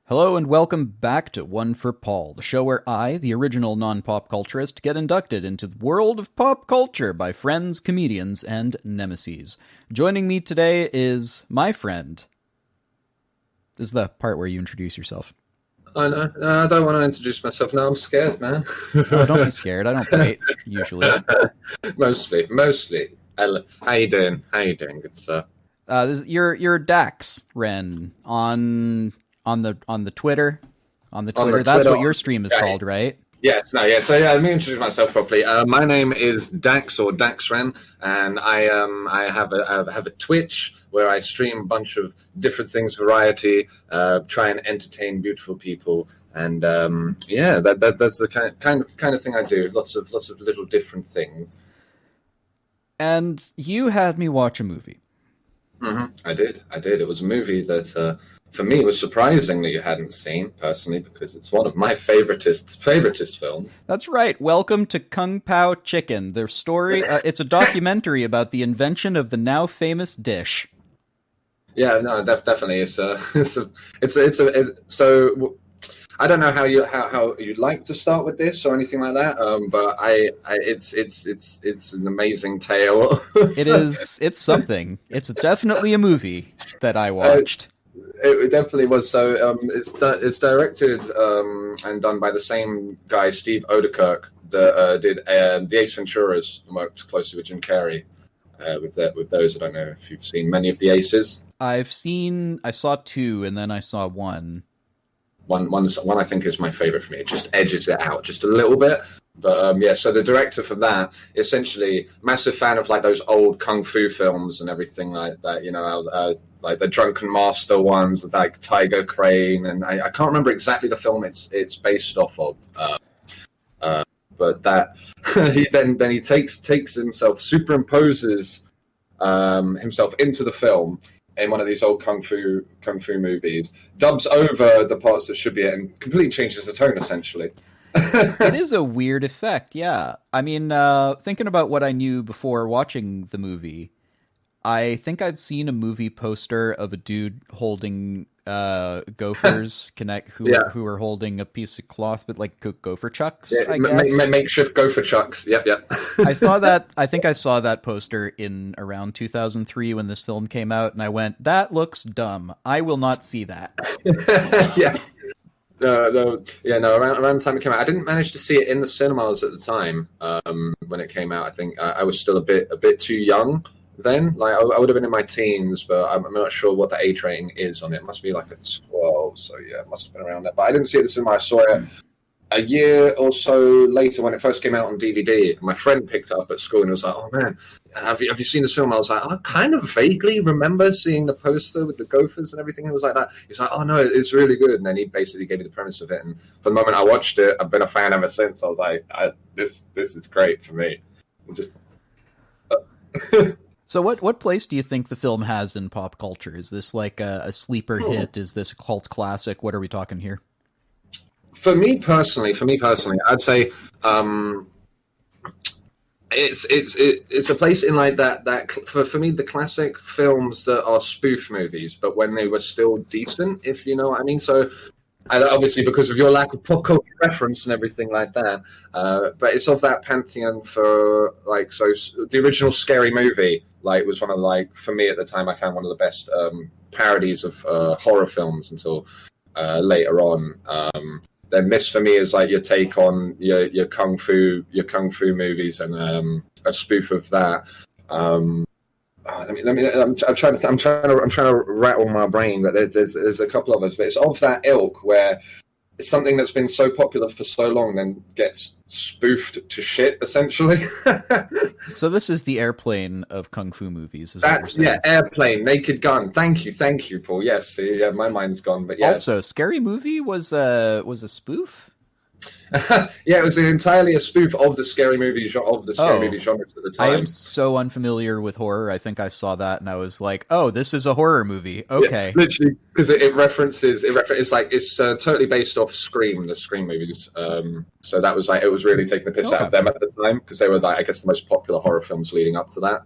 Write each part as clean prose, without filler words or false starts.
Hello and welcome back to One for Paul, the show where I, the original non-pop culturist, get inducted into the world of pop culture by friends, comedians, and nemeses. Joining me today is my friend. This is the part where you introduce yourself. I know. No, I don't want to introduce myself. No, I'm scared, man. Oh, don't be scared. I don't bite, usually. Mostly. How you doing? Good sir. You're Daxren on the Twitter. On the Twitter. That's Twitter, what your stream is called, right? Yes. So let me introduce myself properly. My name is Dax or Daxren, and I have a Twitch where I stream a bunch of different things, variety, try and entertain beautiful people, and that's the kind of thing I do. Lots of little different things. And you had me watch a movie. Mm-hmm. I did. It was a movie that, for me, it was surprising that you hadn't seen, personally, because it's one of my favoritist films. That's right. Welcome to Kung Pao Chicken. Their story, it's a documentary about the invention of the now famous dish. Yeah, no, definitely. So I don't know how you'd like to start with this or anything like that. But it's an amazing tale. It's something. It's definitely a movie that I watched. It definitely was. So it's directed and done by the same guy, Steve Odekirk, that did the Ace Venturas, and worked closely with Jim Carrey with those. I don't know if you've seen many of the Aces. I saw two, and then I saw one. One I think is my favorite for me. It just edges it out just a little bit. But so the director for that, essentially, massive fan of like those old kung fu films and everything like that. You know, like the Drunken Master ones, with like Tiger Crane, and I can't remember exactly the film it's based off of. But that he takes himself, superimposes himself into the film in one of these old kung fu movies, dubs over the parts that should be it, and completely changes the tone, essentially. It is a weird effect, yeah. I mean, thinking about what I knew before watching the movie, I think I'd seen a movie poster of a dude holding gophers who were holding a piece of cloth, but like gopher chucks. Yeah, I guess makeshift gopher chucks. Yep. I think I saw that poster in around 2003 when this film came out, and I went, "That looks dumb. I will not see that." Yeah. No. Around the time it came out, I didn't manage to see it in the cinemas at the time. When it came out, I think I was still a bit too young then. Like I would have been in my teens, but I'm not sure what the age rating is on it. It must be like a 12, so yeah, it must have been around that. But I didn't see it in the cinema. I saw it a year or so later when it first came out on DVD. My friend picked it up at school and was like, "Oh man, have you seen this film?" I was like, "I kind of vaguely remember seeing the poster with the gophers and everything." It was like that. He's like, "Oh no, it's really good." And then he basically gave me the premise of it. And from the moment I watched it, I've been a fan ever since. I was like, "This is great for me." So what place do you think the film has in pop culture? Is this like a sleeper hit? Is this a cult classic? What are we talking here? For me personally, I'd say it's a place in like that for me, the classic films that are spoof movies, but when they were still decent, if you know what I mean. So obviously because of your lack of pop culture reference and everything like that, but it's of that pantheon for like, so the original Scary Movie like was one of, like, for me at the time, I found one of the best parodies of horror films until later on. Then this for me is like your take on your kung fu movies, and a spoof of that. I'm trying to rattle my brain, but there's a couple of us, but it's of that ilk where it's something that's been so popular for so long then gets spoofed to shit, essentially. So this is the Airplane of kung fu movies. Airplane, Naked Gun. Thank you, Paul. Yes, yeah, my mind's gone, but yeah. Also, Scary Movie was a spoof. Yeah, it was entirely a spoof of the scary movie genre at the time. I am so unfamiliar with horror. I think I saw that and I was like, "Oh, this is a horror movie." Okay, yeah, literally, because it references like it's totally based off the Scream movies. So that was like, it was really taking the piss out of them at the time, because they were like, I guess, the most popular horror films leading up to that.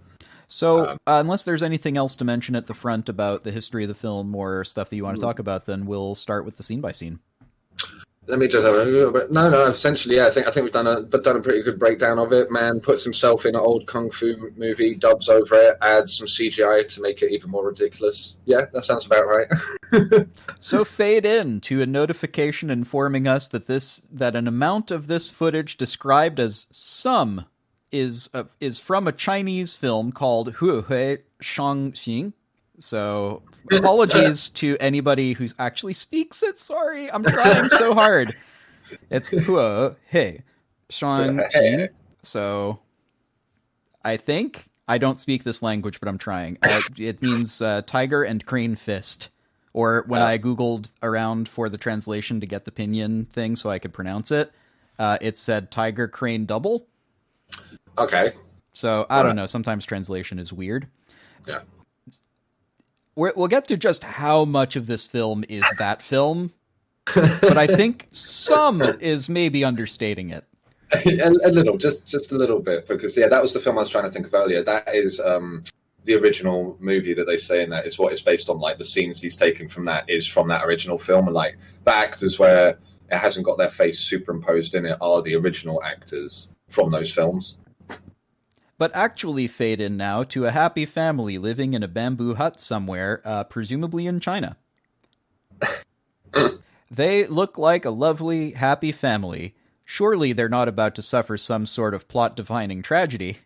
So, unless there's anything else to mention at the front about the history of the film or stuff that you want to talk about, then we'll start with the scene by scene. Let me just have a little bit. No. Essentially, yeah. I think we've done a pretty good breakdown of it. Man puts himself in an old kung fu movie, dubs over it, adds some CGI to make it even more ridiculous. Yeah, that sounds about right. So fade in to a notification informing us that an amount of this footage described as some is from a Chinese film called Hu Hui Shang Xing. So apologies to anybody who actually speaks it. Sorry, I'm trying so hard. It's Hu Hui Shang Xing. So I think I don't speak this language, but I'm trying. It means tiger and crane fist. Or when I Googled around for the translation to get the pinyin thing so I could pronounce it, it said tiger crane double. Okay. So I don't know. Sometimes translation is weird. Yeah. We'll get to just how much of this film is that film, but I think some is maybe understating it. A little, just a little bit, because that was the film I was trying to think of earlier. That is the original movie that they say in that is what it's based on. Like the scenes he's taken from that is from that original film, and like the actors where it hasn't got their face superimposed in it are the original actors from those films. But actually fade in now to a happy family living in a bamboo hut somewhere, presumably in China. They look like a lovely, happy family. Surely they're not about to suffer some sort of plot-defining tragedy.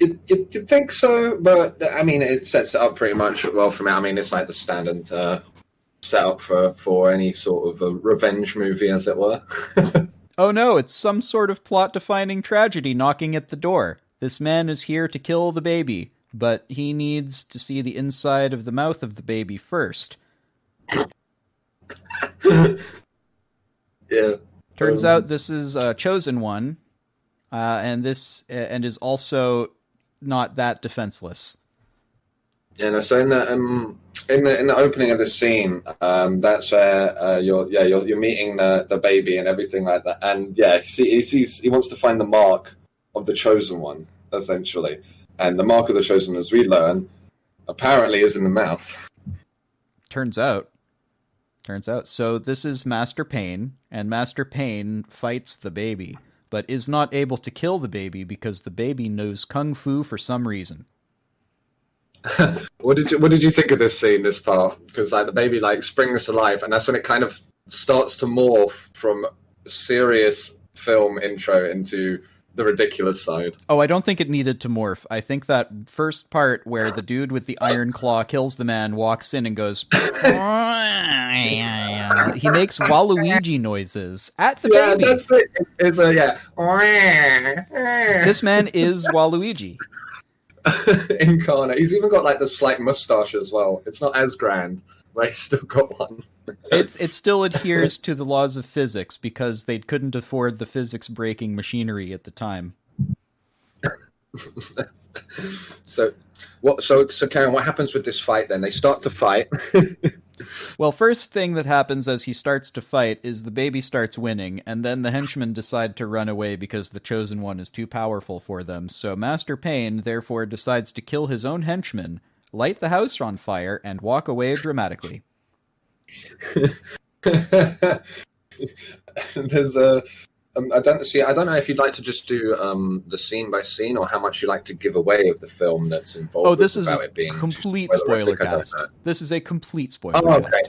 You think so, but I mean, it sets it up pretty much well for me. I mean, it's like the standard setup for any sort of a revenge movie, as it were. Oh no, it's some sort of plot-defining tragedy knocking at the door. This man is here to kill the baby, but he needs to see the inside of the mouth of the baby first. Yeah. Turns out this is a chosen one, and is also not that defenseless. Yeah, no, so in the opening of the scene, that's where you're meeting the baby and everything like that, and he wants to find the mark of the chosen one, essentially, and the mark of the chosen one, as we learn, apparently is in the mouth. Turns out. So this is Master Payne, and Master Payne fights the baby, but is not able to kill the baby because the baby knows kung fu for some reason. What did you think of this scene, this part? Because like the baby like springs to life, and that's when it kind of starts to morph from serious film intro into the ridiculous side. Oh, I don't think it needed to morph. I think that first part where the dude with the iron claw kills the man, walks in and goes, he makes Waluigi noises at the baby. Yeah, that's it. It's This man is Waluigi. Incarnate. He's even got like the slight mustache as well. It's not as grand, but he's still got one. It still adheres to the laws of physics because they couldn't afford the physics breaking machinery at the time. So Karen, what happens with this fight then? They start to fight. Well, first thing that happens as he starts to fight is the baby starts winning, and then the henchmen decide to run away because the chosen one is too powerful for them. So Master Payne therefore decides to kill his own henchmen, light the house on fire, and walk away dramatically. There's a I don't know if you'd like to just do the scene by scene, or how much you like to give away of the film that's involved. Oh, this is about it being a complete spoiler cast. This is a complete spoiler cast. Okay.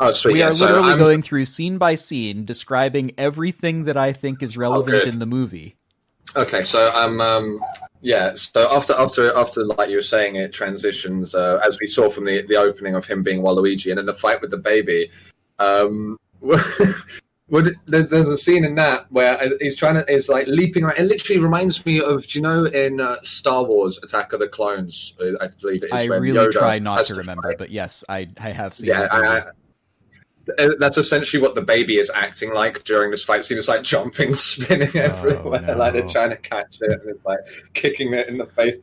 Oh, sweet. We are literally going through scene by scene, describing everything that I think is relevant in the movie. Okay, so so after like you were saying, it transitions as we saw from the opening of him being Waluigi, and then the fight with the baby. There's a scene in that where he's like leaping around. It literally reminds me of, do you know, in Star Wars Attack of the Clones, I believe it is. I really try not to remember, but yes, I have seen it. That's essentially what the baby is acting like during this fight scene. It's like jumping, spinning everywhere, no. Like they're trying to catch it, and it's like kicking it in the face.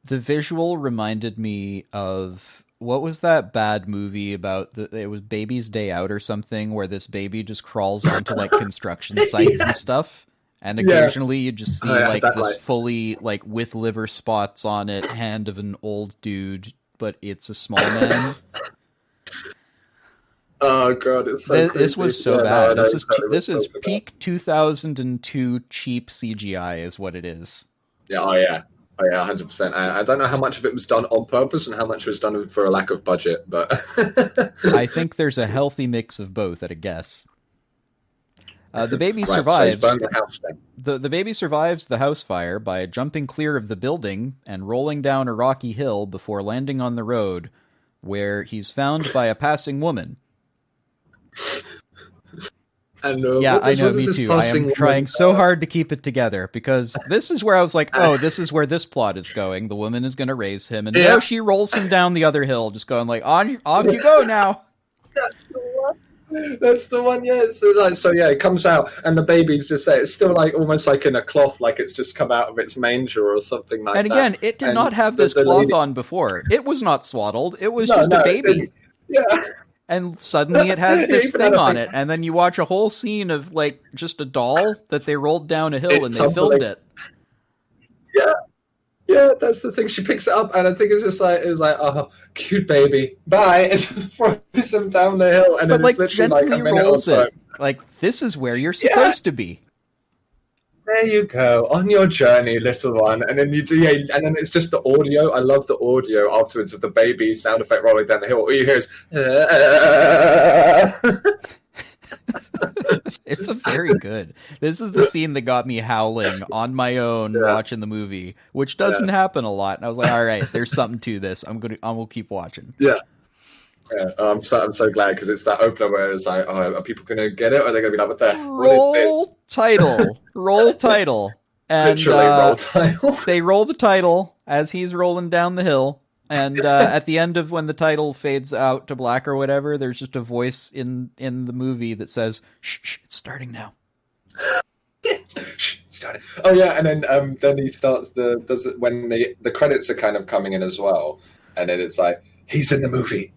The visual reminded me of, what was that bad movie about, it was Baby's Day Out or something, where this baby just crawls onto like construction sites and stuff, And occasionally you just see like that, this like... fully like with liver spots on it hand of an old dude, but it's a small man. Oh god, it's so creepy. This was so bad. No, This is peak 2002 cheap CGI is what it is. Yeah, oh yeah, 100%. I don't know how much of it was done on purpose and how much was done for a lack of budget, but I think there's a healthy mix of both at a guess. The baby survives. So the house then. The baby survives the house fire by jumping clear of the building and rolling down a rocky hill before landing on the road, where he's found by a passing woman. And, I know, me too. I am trying so hard to keep it together, because this is where I was like, oh, this is where this plot is going. The woman is going to raise him, and there she rolls him down the other hill, just going like, off you go now. That's the one, yeah. So it comes out, and the baby's just there. It's still like almost like in a cloth, like it's just come out of its manger or something like that. And again, it did not have this cloth on before. It was not swaddled. It was just a baby. And suddenly it has this thing on it, and then you watch a whole scene of like just a doll that they rolled down a hill and they filmed it. Yeah, that's the thing. She picks it up, and I think it's like, oh, cute baby, bye, and just throws him down the hill, and then it's literally like a minute or so. Like, this is where you're supposed to be. There you go, on your journey, little one. And then you do, and then it's just the audio. I love the audio afterwards of the baby sound effect rolling down the hill. All you hear is, It's a very good. This is the scene that got me howling on my own watching the movie, which doesn't happen a lot. And I was like, all right, there's something to this. I will keep watching. Yeah. I'm so glad, because it's that opener where it's like, oh, are people going to get it? Or are they going to be like, what the roll is this? Roll title. And literally roll title. They roll the title as he's rolling down the hill. And at the end of when the title fades out to black or whatever, there's just a voice in the movie that says, shh, it's starting now. Started. Oh yeah, and then he starts when the credits are kind of coming in as well, and then it's like, he's in the movie.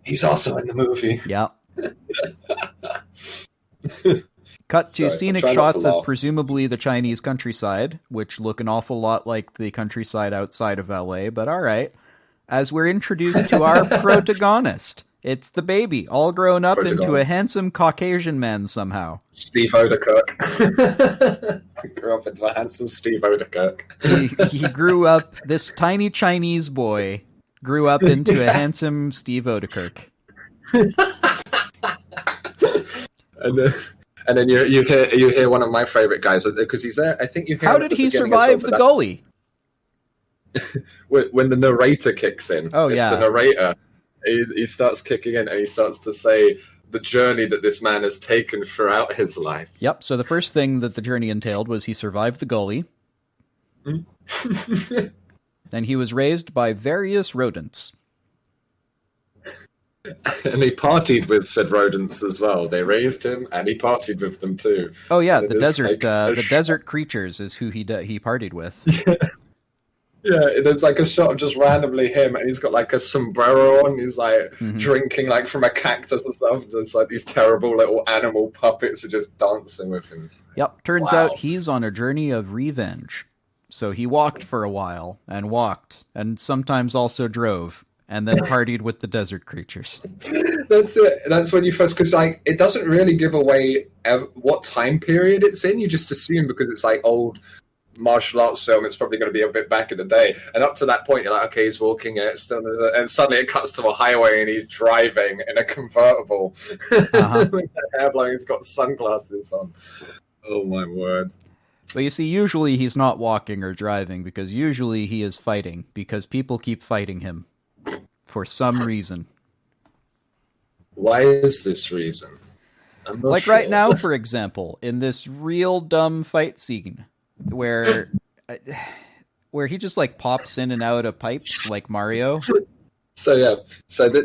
He's also in the movie. Yeah. Cut to scenic shots of presumably the Chinese countryside, which look an awful lot like the countryside outside of LA, but all right. As we're introduced to our protagonist. It's the baby, all grown up into a handsome Caucasian man somehow. Steve Odekirk. Grew up into a handsome Steve Odekirk. He grew up, this tiny Chinese boy grew up into a handsome Steve Odekirk. And then you hear one of my favorite guys, because he's there. I think you hear. How did he survive the gully? When the narrator kicks in. Oh, yeah. The narrator. He starts kicking in, and he starts to say the journey that this man has taken throughout his life. Yep, so the first thing that the journey entailed was he survived the gully. Then he was raised by various rodents. And he partied with said rodents as well. They raised him, and he partied with them too. Oh yeah, the desert creatures is who he partied with. Yeah, there's like a shot of just randomly him, and he's got like a sombrero on. He's like drinking like from a cactus and stuff. There's like these terrible little animal puppets are just dancing with him. Yep, turns out he's on a journey of revenge. So he walked for a while, and sometimes also drove, and then partied with the desert creatures. That's it. That's when you first, because like it doesn't really give away what time period it's in. You just assume because it's like old martial arts film, it's probably going to be a bit back in the day. And up to that point, you're like, okay, he's walking it, and suddenly it cuts to a highway, and he's driving in a convertible. With the hair blowing, he's got sunglasses on. Oh my word! But you see, usually he's not walking or driving, because usually he is fighting, because people keep fighting him for some reason. Why is this reason? Like sure. Right now, for example, in this real dumb fight scene where he just like pops in and out of pipes like Mario. So yeah,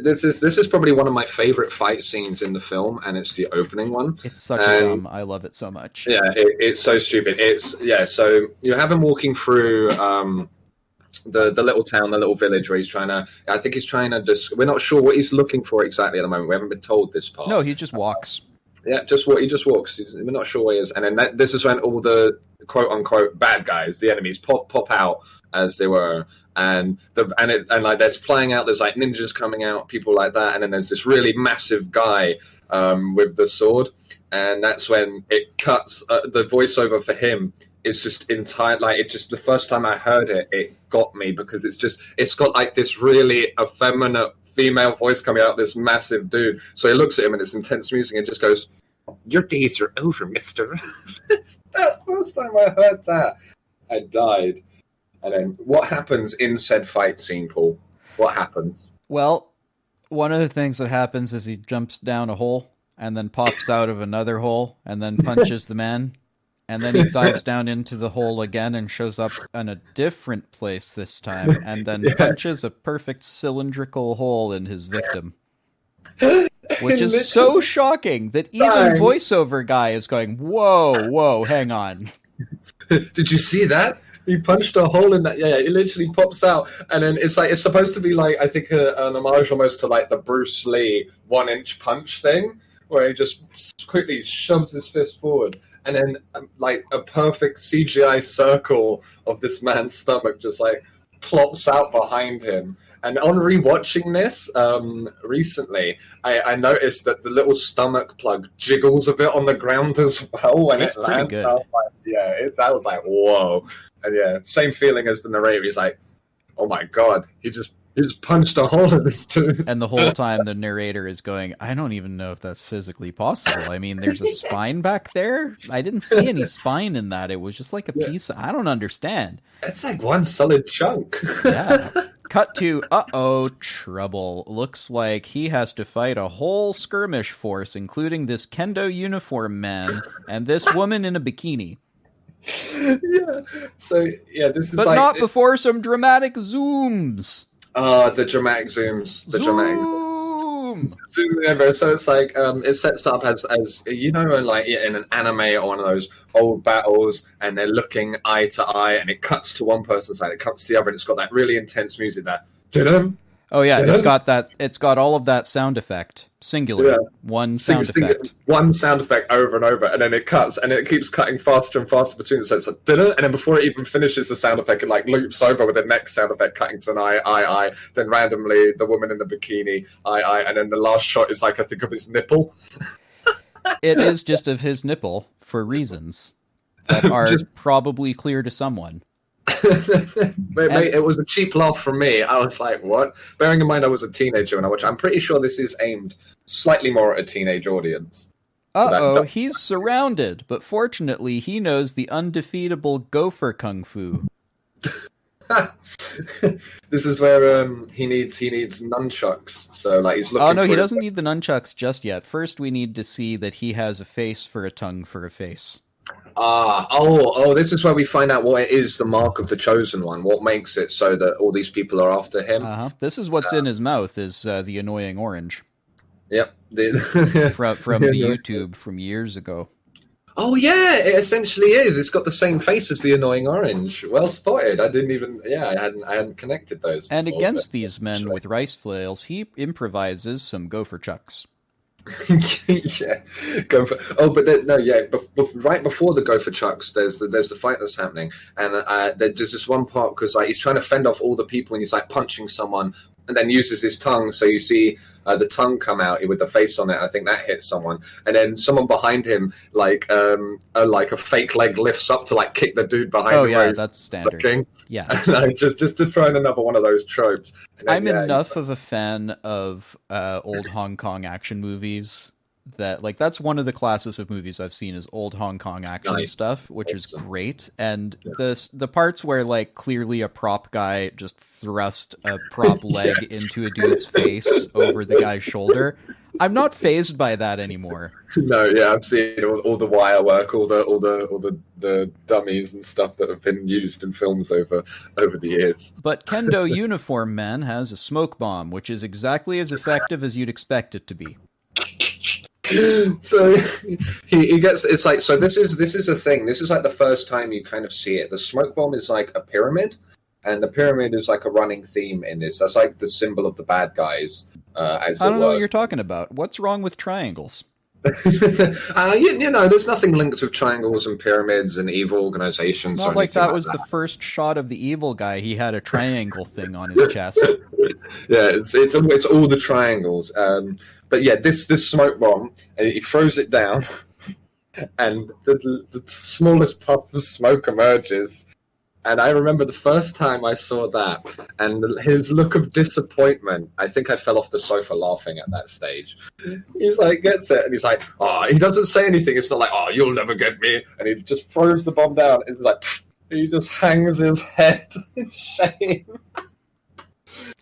this is probably one of my favorite fight scenes in the film, and it's the opening one. It's such a dumb. I love it so much. Yeah, it's so stupid. So you have him walking through the little town, the little village where he's trying to. I think he's trying to. We're not sure what he's looking for exactly at the moment. We haven't been told this part. No, he just walks. Yeah, he just walks. We're not sure where he is, and then this is when all the quote unquote bad guys, the enemies, pop out as they were, and like there's flying out. There's like ninjas coming out, people like that, and then there's this really massive guy with the sword, and that's when it cuts. The voiceover for him is just entire. Like it just the first time I heard it, it got me because it's got like this really effeminate female voice coming out, this massive dude. So he looks at him and it's intense music and just goes, "Your days are over, mister." That first time I heard that, I died. And then what happens in said fight scene, Paul? What happens? Well, one of the things that happens is he jumps down a hole and then pops out of another hole and then punches the man. And then he dives down into the hole again and shows up in a different place this time, and then punches a perfect cylindrical hole in his victim. Which is so shocking that even voiceover guy is going, whoa, hang on. Did you see that? He punched a hole in that. Yeah, it literally pops out, and then it's supposed to be like, I think an homage almost to like the Bruce Lee 1-inch punch thing, where he just quickly shoves his fist forward. And then, like, a perfect CGI circle of this man's stomach just, like, plops out behind him. And on rewatching this recently, I noticed that the little stomach plug jiggles a bit on the ground as well when it lands. Good. That was like, whoa. And yeah, same feeling as the narrator. He's like, oh my God, he just punched a hole in this dude. And the whole time the narrator is going, I don't even know if that's physically possible. I mean, there's a spine back there. I didn't see any spine in that. It was just like a piece. I don't understand. It's like one solid chunk. Yeah. Cut to, trouble. Looks like he has to fight a whole skirmish force, including this kendo uniform man and this woman in a bikini. Yeah. So, yeah, this is but not before some dramatic zooms. The dramatic zooms. Zoom over. So it's like it sets up as you know, like in an anime or one of those old battles, and they're looking eye to eye, and it cuts to one person's side, it cuts to the other, and it's got that really intense music that. Oh yeah, it's got that. It's got all of that sound effect, singular, one sound effect, one sound effect over and over, and then it cuts, and it keeps cutting faster and faster between it. So it's like, and then before it even finishes the sound effect, it like loops over with the next sound effect cutting to an eye. Then randomly, the woman in the bikini, eye, and then the last shot is like I think of his nipple. It is just of his nipple for reasons that are probably clear to someone. Mate, it was a cheap laugh from me. I was like, what? Bearing in mind I was a teenager when I watched. I'm pretty sure this is aimed slightly more at a teenage audience. He's surrounded, but fortunately he knows the undefeatable gopher kung fu. This is where he needs nunchucks. So like he's looking. Oh no, he doesn't need the nunchucks just yet. First, we need to see that he has a face for a tongue for a face. This is where we find out what it is, the mark of the chosen one. What makes it so that all these people are after him. This is what's in his mouth, is the annoying orange. Yep. from the YouTube from years ago. Oh yeah, it essentially is. It's got the same face as the annoying orange. Well spotted. I hadn't connected those. And against these men with rice flails, he improvises some gopher chucks. Yeah, right before the gopher chucks, there's the fight that's happening, and there's this one part because like he's trying to fend off all the people, and he's like punching someone, and then uses his tongue, so you see the tongue come out with the face on it. I think that hits someone, and then someone behind him, like a fake leg lifts up to like kick the dude behind him. Oh yeah, that's standard. Looking. Yeah, just to throw in another one of those tropes. Then, I'm enough of a fan of old Hong Kong action movies that like that's one of the classes of movies I've seen is old Hong Kong action stuff, which is great. And the parts where like clearly a prop guy just thrust a prop leg into a dude's face over the guy's shoulder, I'm not fazed by that anymore. No, yeah, I've seen all the wire work, all the dummies and stuff that have been used in films over the years. But Kendo Uniform Man has a smoke bomb, which is exactly as effective as you'd expect it to be. So he gets, it's like, so this is a thing. This is like the first time you kind of see it. The smoke bomb is like a pyramid, and the pyramid is like a running theme in this. That's like the symbol of the bad guys. I don't know what you're talking about. What's wrong with triangles? You know, there's nothing linked with triangles and pyramids and evil It's organizations or not like anything that like was that. the first shot of the evil guy. He had a triangle thing on his chest. Yeah, it's all the triangles. But yeah, this smoke bomb, he throws it down, and the smallest puff of smoke emerges. And I remember the first time I saw that, and his look of disappointment. I think I fell off the sofa laughing at that stage. He's like, gets it, and he's like, oh, he doesn't say anything. It's not like, oh, you'll never get me. And he just throws the bomb down. It's like, he just hangs his head in shame.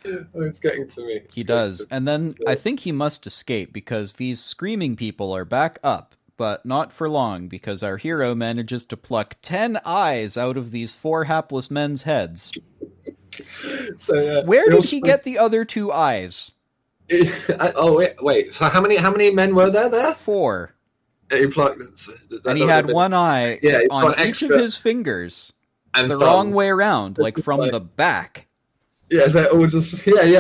Oh, it's getting to me. He does. And then I think he must escape because these screaming people are back up. But not for long, because our hero manages to pluck 10 eyes out of these 4 hapless men's heads. So, where did he get the other 2 eyes? Wait. So how many men were there? 4. He plucked, and he had one eye on each of his fingers. And the wrong way around, like from the back. Yeah, they're all just So he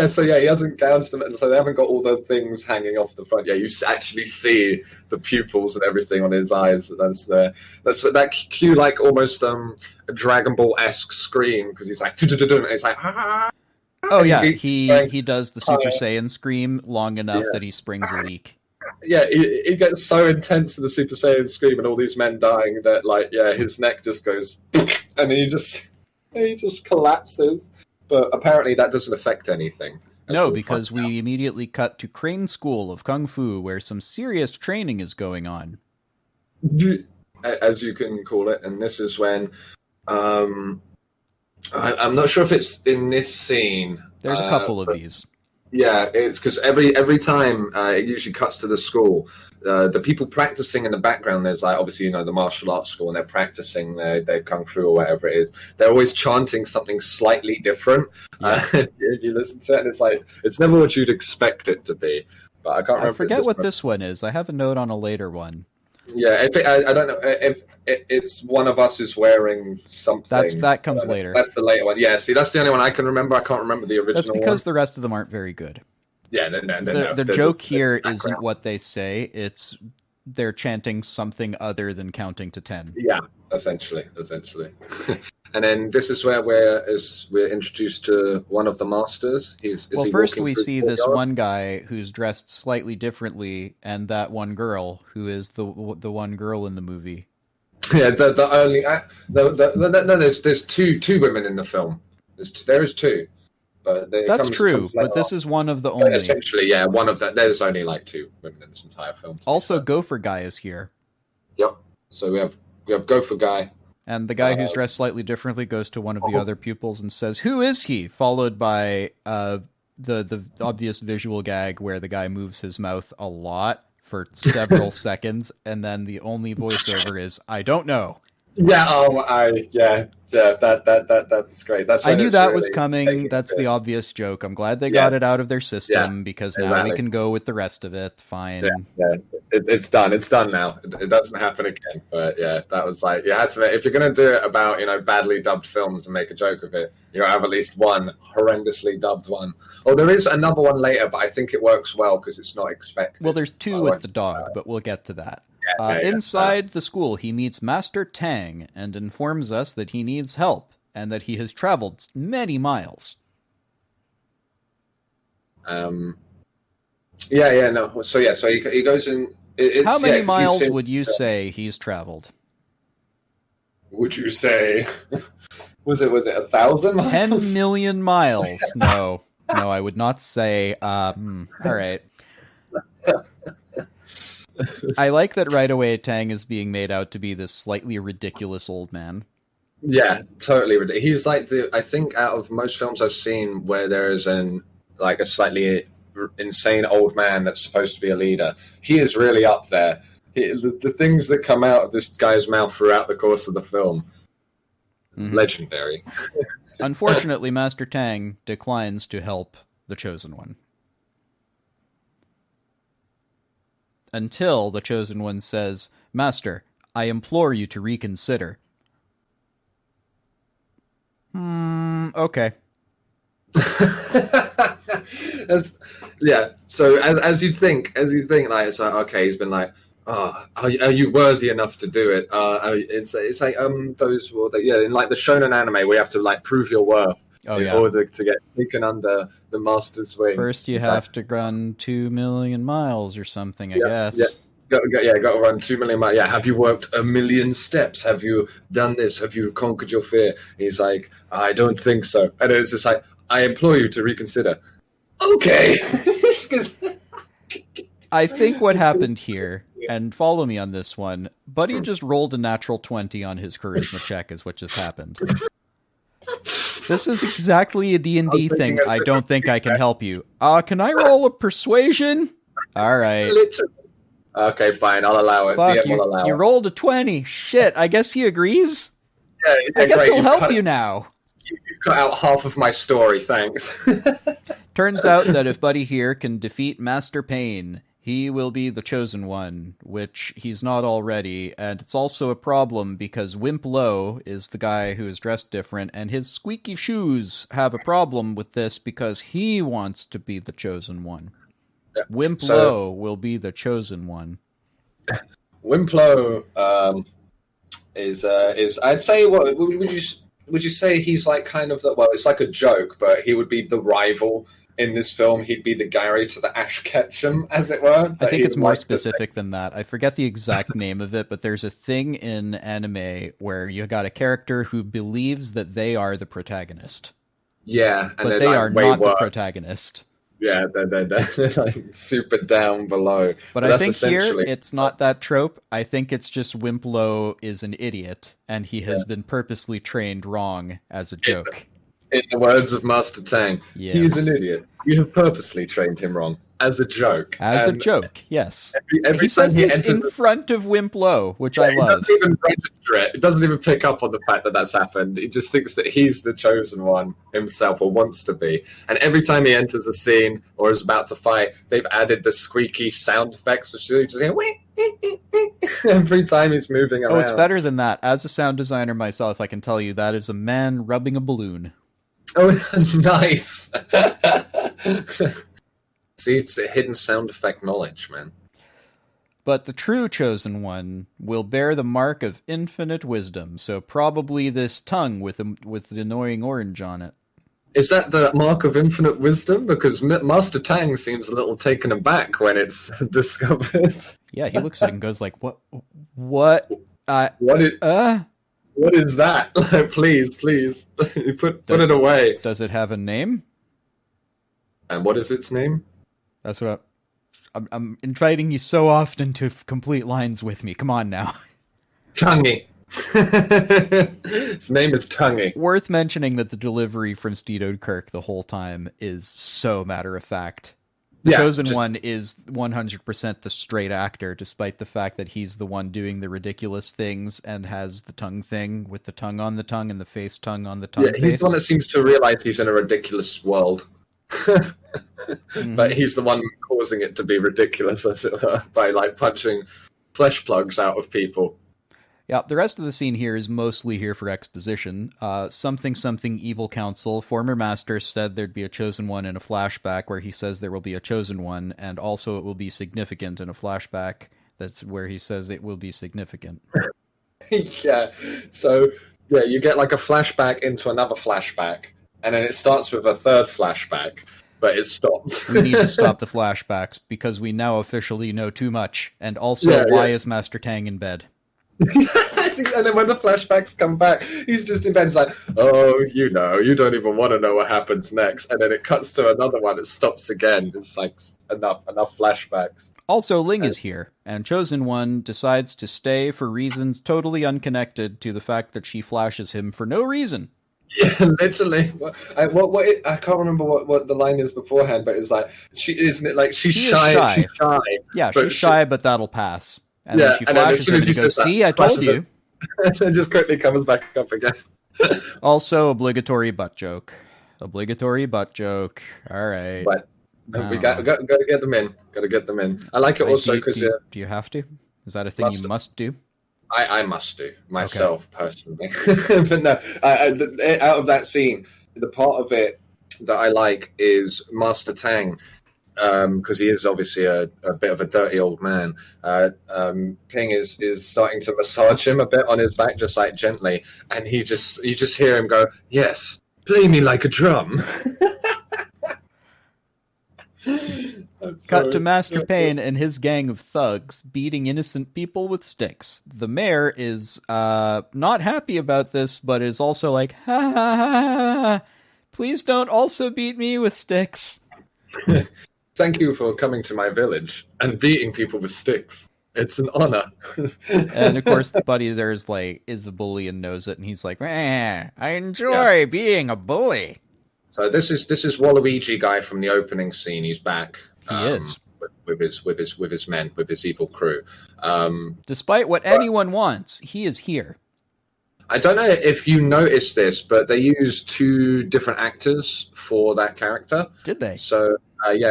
hasn't gouged them, and so they haven't got all the things hanging off the front. Yeah, you actually see the pupils and everything on his eyes. That cue, like almost a Dragon Ball-esque scream, because he's like, and it's like, ah. Oh yeah, he does the Super Saiyan scream long enough that he springs a leak. Yeah, he gets so intense with the Super Saiyan scream, and all these men dying that, like, yeah, his neck just goes, and he just collapses. But apparently that doesn't affect anything. No, because we immediately cut to Crane School of Kung Fu, where some serious training is going on. As you can call it. And this is when... I'm not sure if it's in this scene. There's a couple of these. Yeah, it's because every time it usually cuts to the school, the people practicing in the background, there's like obviously, you know, the martial arts school, and they're practicing their kung fu or whatever it is. They're always chanting something slightly different. Yeah. You listen to it, and it's like it's never what you'd expect it to be. But I can't remember. I forget what this one is. I have a note on a later one. Yeah, I don't know if it's one of us is wearing something. That comes later. That's the later one. Yeah, see, that's the only one I can remember. I can't remember the original. That's because the rest of them aren't very good. Yeah, the joke here isn't what they say. It's they're chanting something other than counting to 10. Yeah, essentially. And then this is where we're introduced to one of the masters. First we see this one guy who's dressed slightly differently, and that one girl who is the one girl in the movie. Yeah, there's two women in the film. There is 2. But that's true, but this is one of the only. Essentially, yeah, one of that. There's only like 2 women in this entire film. Also, Gopher Guy is here. Yep. So we have Gopher Guy, and the guy who's dressed slightly differently goes to one of the other pupils and says, "Who is he?" Followed by the obvious visual gag where the guy moves his mouth a lot for several seconds, and then the only voiceover is, "I don't know." Yeah. That's great. I knew that was coming. That's the obvious joke. I'm glad they got it out of their system because now we can go with the rest of it. Fine. Yeah. It's done. It's done now. It doesn't happen again. But yeah, that was like you had to. If you're going to do it about badly dubbed films and make a joke of it, you have at least one horrendously dubbed one. Oh, there is another one later, but I think it works well because it's not expected. Well, there's 2 with the dog, but we'll get to that. Inside the school, he meets Master Tang and informs us that he needs help and that he has traveled many miles. So he goes in. How many miles would you say he's traveled? Would you say? Was it 1,000 miles? 10 million miles. No, I would not say. All right. I like that right away Tang is being made out to be this slightly ridiculous old man. Yeah, totally ridiculous. He's like I think out of most films I've seen where there is a slightly insane old man that's supposed to be a leader, he is really up there. The things that come out of this guy's mouth throughout the course of the film, legendary. Unfortunately, Master Tang declines to help the Chosen One. Until the Chosen One says, "Master, I implore you to reconsider." Okay. So as you think, like, it's like, okay, he's been like, are you worthy enough to do it? It's like those in like the shonen anime, we have to like prove your worth in order to get taken under the master's wing. First, you have to run 2 million miles or something, I guess. Got to run 2 million miles. Yeah, have you worked 1 million steps? Have you done this? Have you conquered your fear? He's like, I don't think so. And it's just like, I implore you to reconsider. Okay. I think what happened here, and follow me on this one, Buddy just rolled a natural 20 on his charisma check is what just happened. This is exactly a D&D thing. I don't think I can help you. Can I roll a persuasion? All right. Literally. Okay, fine. I'll allow it. Fuck, you rolled a 20. Shit, I guess he agrees? Yeah, I guess he'll help you now. You cut out half of my story, thanks. Turns out that if Buddy here can defeat Master Payne, he will be the chosen one, which he's not already, and it's also a problem because Wimp Lo is the guy who is dressed different, and his squeaky shoes have a problem with this because he wants to be the chosen one. Yeah. Wimplo will be the chosen one. Wimplo is I'd say, what would you say he's like kind of it's like a joke, but he would be the rival in this film. He'd be the Gary to the Ash Ketchum, as it were. I think it's more specific than that. I forget the exact name of it, but there's a thing in anime where you got a character who believes that they are the protagonist. Yeah, and but they are not the protagonist. Yeah, they're like super down below. But I think here, it's not that trope. I think it's just Wimplo is an idiot, and he has been purposely trained wrong as a joke. In the words of Master Tang, yes. He's an idiot. You have purposely trained him wrong. As a joke. A joke, yes. Every he says this in front of Wimplo, which I love. He doesn't even register it. It doesn't even pick up on the fact that that's happened. He just thinks that he's the chosen one himself, or wants to be. And every time he enters a scene or is about to fight, they've added the squeaky sound effects, which is just every time he's moving around. Oh, it's better than that. As a sound designer myself, I can tell you that is a man rubbing a balloon. Oh, nice. See, it's a hidden sound effect knowledge, man. But the true chosen one will bear the mark of infinite wisdom, so probably this tongue with the annoying orange on it. Is that the mark of infinite wisdom? Because Master Tang seems a little taken aback when it's discovered. Yeah, he looks at it and goes like, What is that? Please, put it away. Does it have a name? And what is its name? That's what I'm inviting you so often to complete lines with me. Come on now. Tonguey. His name is Tonguey. Worth mentioning that the delivery from Steed Oudkirk the whole time is so matter-of-fact. The chosen one is 100% the straight actor, despite the fact that he's the one doing the ridiculous things and has the tongue thing with the tongue on the tongue and the face tongue on the tongue. Yeah, he's the one that seems to realize he's in a ridiculous world. But he's the one causing it to be ridiculous, as it were, by like punching flesh plugs out of people. Yeah, the rest of the scene here is mostly here for exposition. Something evil council. Former master said there'd be a chosen one in a flashback where he says there will be a chosen one, and also it will be significant in a flashback. That's where he says it will be significant. Yeah, so yeah, you get like a flashback into another flashback, and then it starts with a third flashback, but it stops. We need to stop the flashbacks because we now officially know too much. And also, why is Master Tang in bed? And then when the flashbacks come back, he's just in bed. He's like, "Oh, you don't even want to know what happens next." And then it cuts to another one. It stops again. It's like enough flashbacks. Also, Ling is here, and Chosen One decides to stay for reasons totally unconnected to the fact that she flashes him for no reason. Yeah, literally. I can't remember what the line is beforehand, but it's like she's shy. She's shy. Yeah, she's shy, but that'll pass. And then she flashes him and goes, "See, I told you." And then just quickly comes back up again. Also, obligatory butt joke. All right. But we got to get them in. Got to get them in. I like it also because... Do you have to? Is that a thing you must do? I must do myself personally. But no, out of that scene, the part of it that I like is Master Tang because he is obviously a bit of a dirty old man. Ping is starting to massage him a bit on his back, just like gently, and you just hear him go, "Yes, play me like a drum." Cut to Master Payne and his gang of thugs beating innocent people with sticks. The mayor is not happy about this, but is also like, ha ha ha ha, please don't also beat me with sticks. Thank you for coming to my village and beating people with sticks. It's an honor. And of course, the buddy there is a bully and knows it, and he's like, I enjoy being a bully. So this is Waluigi guy from the opening scene. He's back. He is with his men, with his evil crew. Despite what anyone wants, he is here. I don't know if you noticed this, but they used 2 different actors for that character. Did they? So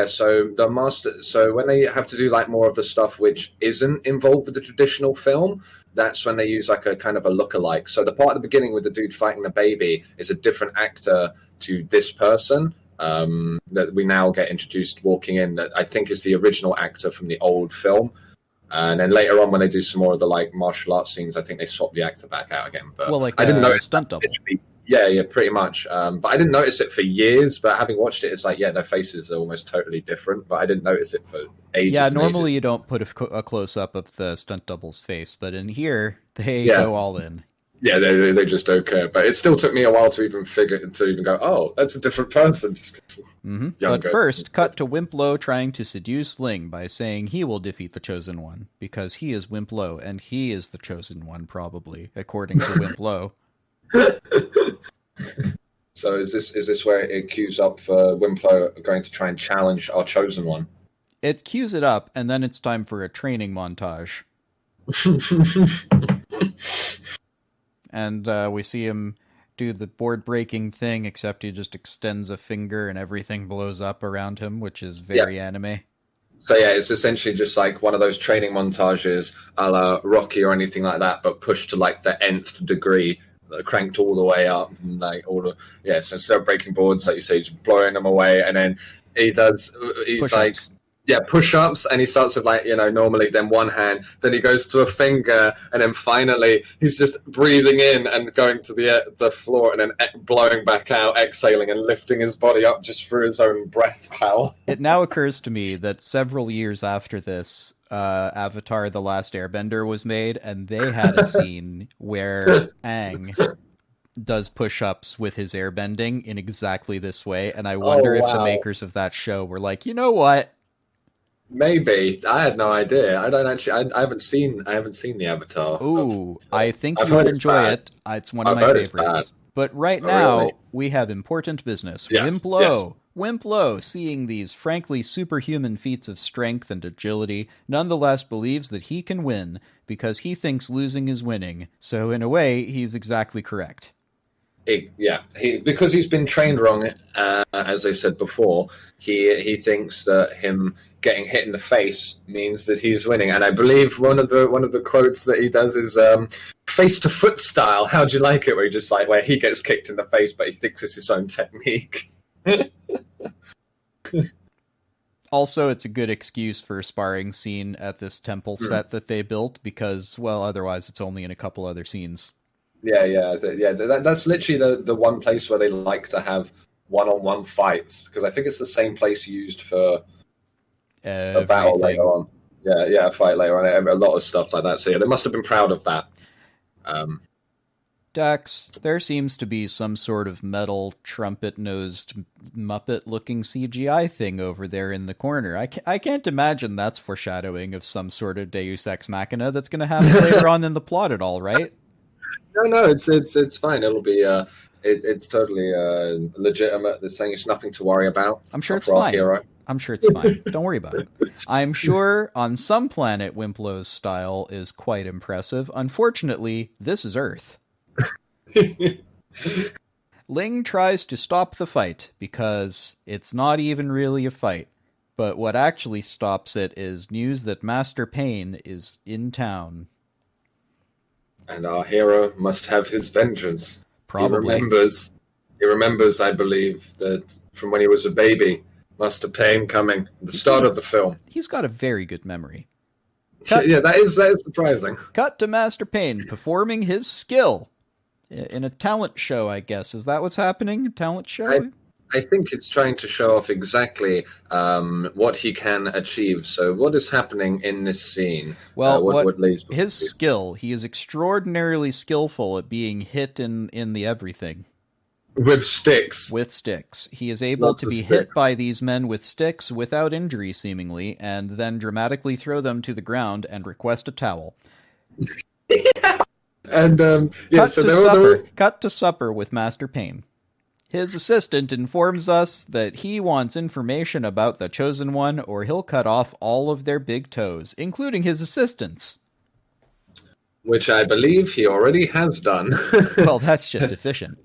so the master. So when they have to do like more of the stuff which isn't involved with the traditional film, that's when they use like a kind of a lookalike. So the part at the beginning with the dude fighting the baby is a different actor to this person that we now get introduced walking in. That I think is the original actor from the old film. And then later on, when they do some more of the like martial arts scenes, I think they swap the actor back out again. But like I didn't notice stunt double. Yeah, pretty much. But I didn't notice it for years. But having watched it, it's like, their faces are almost totally different. But I didn't notice it for ages. Yeah, normally you don't put a close up of the stunt double's face, but in here they go all in. Yeah, they just don't care. But it still took me a while to even go, oh, that's a different person. Mm-hmm. But first, cut to Wimplo trying to seduce Ling by saying he will defeat the Chosen One, because he is Wimplo, and he is the Chosen One, probably, according to Wimplo. So is this where it cues up for Wimplo going to try and challenge our Chosen One? It cues it up, and then it's time for a training montage. And we see him do the board-breaking thing, except he just extends a finger and everything blows up around him, which is very anime. So it's essentially just like one of those training montages a la Rocky or anything like that, but pushed to like the nth degree, cranked all the way up, and like so instead of breaking boards, like you say, just blowing them away, and then he's push-ups. Like push-ups, and he starts with like, normally then one hand, then he goes to a finger, and then finally he's just breathing in and going to the floor, and then blowing back out, exhaling and lifting his body up just through his own breath power. It now occurs to me that several years after this, Avatar: The Last Airbender was made, and they had a scene where Aang does push-ups with his airbending in exactly this way, and I wonder if the makers of that show were like, you know what? Maybe. I had no idea. I don't actually. I haven't seen the Avatar. Ooh, I think you would enjoy it. It's one of my favorites. But right now, we have important business. Yes, Wimplo, seeing these frankly superhuman feats of strength and agility, nonetheless believes that he can win, because he thinks losing is winning. So in a way, he's exactly correct. Because he's been trained wrong, as I said before, he thinks that him getting hit in the face means that he's winning. And I believe one of the quotes that he does is face to foot style. How'd you like it? Where he gets kicked in the face, but he thinks it's his own technique. Also, it's a good excuse for a sparring scene at this temple set that they built, because, well, otherwise it's only in a couple other scenes. That's literally the one place where they like to have one-on-one fights, because I think it's the same place used for a battle later on. A fight later on. A lot of stuff like that. So they must have been proud of that. Dax, there seems to be some sort of metal trumpet-nosed Muppet-looking CGI thing over there in the corner. I can't imagine that's foreshadowing of some sort of Deus Ex Machina that's going to happen later on in the plot at all, right? No, it's fine. It'll be it's totally legitimate. They're saying it's nothing to worry about. I'm sure it's fine. Hero. I'm sure it's fine. Don't worry about it. I'm sure on some planet Wimplo's style is quite impressive. Unfortunately, this is Earth. Ling tries to stop the fight because it's not even really a fight. But what actually stops it is news that Master Payne is in town. And our hero must have his vengeance. Probably. He remembers, I believe, that from when he was a baby, Master Payne coming. The start of the film. He's got a very good memory. Yeah, that is surprising. Cut to Master Payne performing his skill in a talent show, I guess. Is that what's happening? A talent show? I think it's trying to show off exactly what he can achieve. So what is happening in this scene? Well, what his skill, he is extraordinarily skillful at being hit in the everything. With sticks. With sticks. He is able to be hit by these men with sticks without injury, seemingly, and then dramatically throw them to the ground and request a towel. Yeah. And, Cut to supper with Master Payne. His assistant informs us that he wants information about the Chosen One, or he'll cut off all of their big toes, including his assistants. Which I believe he already has done. Well, that's just efficient.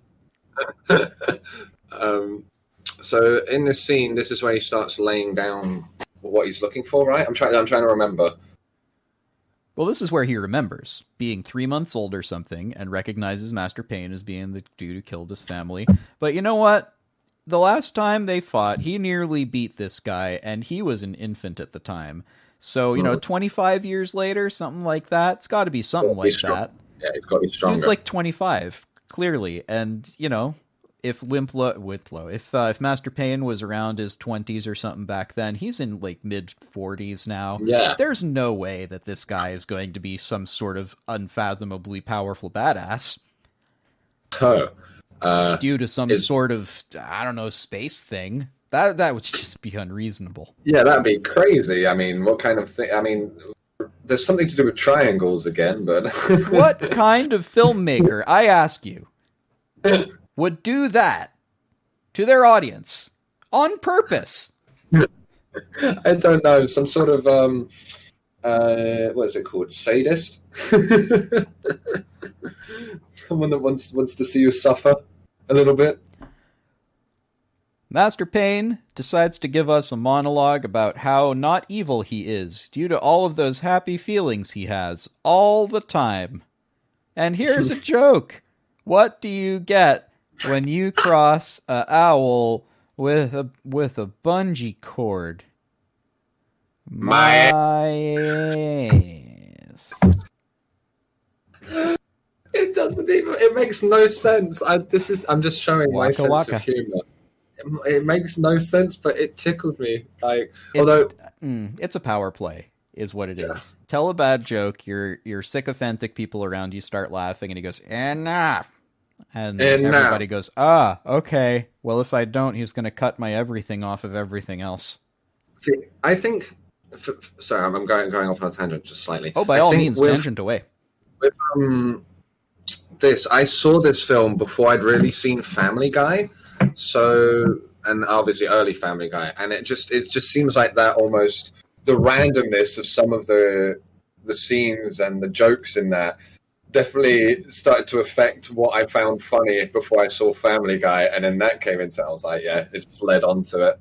So in this scene, this is where he starts laying down what he's looking for, right? I'm trying to remember. Well, this is where he remembers being 3 months old or something and recognizes Master Payne as being the dude who killed his family. But you know what? The last time they fought, he nearly beat this guy, and he was an infant at the time. So, 25 years later, something like that. It's got to be something like that. Yeah, it's got to be stronger. Dude's like 25, clearly. And, if if Master Payne was around his 20s or something back then, he's in like mid 40s now. Yeah. There's no way that this guy is going to be some sort of unfathomably powerful badass. Due to some sort of, I don't know, space thing. That would just be unreasonable. Yeah, that'd be crazy. I mean, what kind of thing? I mean, there's something to do with triangles again, but... What kind of filmmaker, I ask you, would do that to their audience on purpose? I don't know. Some sort of what is it called? Sadist? Someone that wants to see you suffer a little bit. Master Payne decides to give us a monologue about how not evil he is due to all of those happy feelings he has all the time. And here's a joke. What do you get when you cross an owl with a bungee cord? My ass. It doesn't even. It makes no sense. I'm just showing my sense of humor. It makes no sense, but it tickled me. It's a power play, is what it is. Tell a bad joke. Your sycophantic people around you start laughing, and he goes, "Enough." And everybody goes, okay. Well, if I don't, he's going to cut my everything off of everything else. See, I think... Sorry, I'm going off on a tangent just slightly. Oh, by all means, tangent away. With I saw this film before I'd really seen Family Guy. So, and obviously early Family Guy. And it just seems like that almost... The randomness of some of the scenes and the jokes in that definitely started to affect what I found funny before I saw Family Guy, and then that came into it. I was like, yeah, it just led on to it,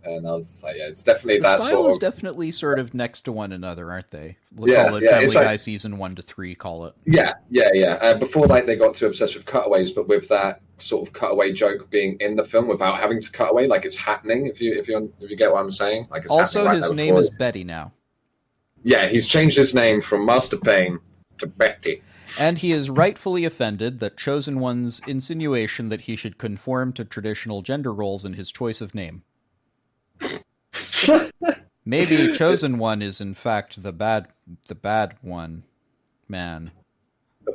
and I was like, yeah, it's definitely that style sort of... is definitely sort of next to one another, aren't they? We'll call it Family Guy season 1 to 3. Call it. Yeah. Before, they got too obsessed with cutaways, but with that sort of cutaway joke being in the film without having to cut away, like it's happening. If you get what I'm saying, like it's also happening his name is Betty now. Yeah, he's changed his name from Master Payne to Betty. And he is rightfully offended that Chosen One's insinuation that he should conform to traditional gender roles in his choice of name. Maybe Chosen One is in fact the bad one man.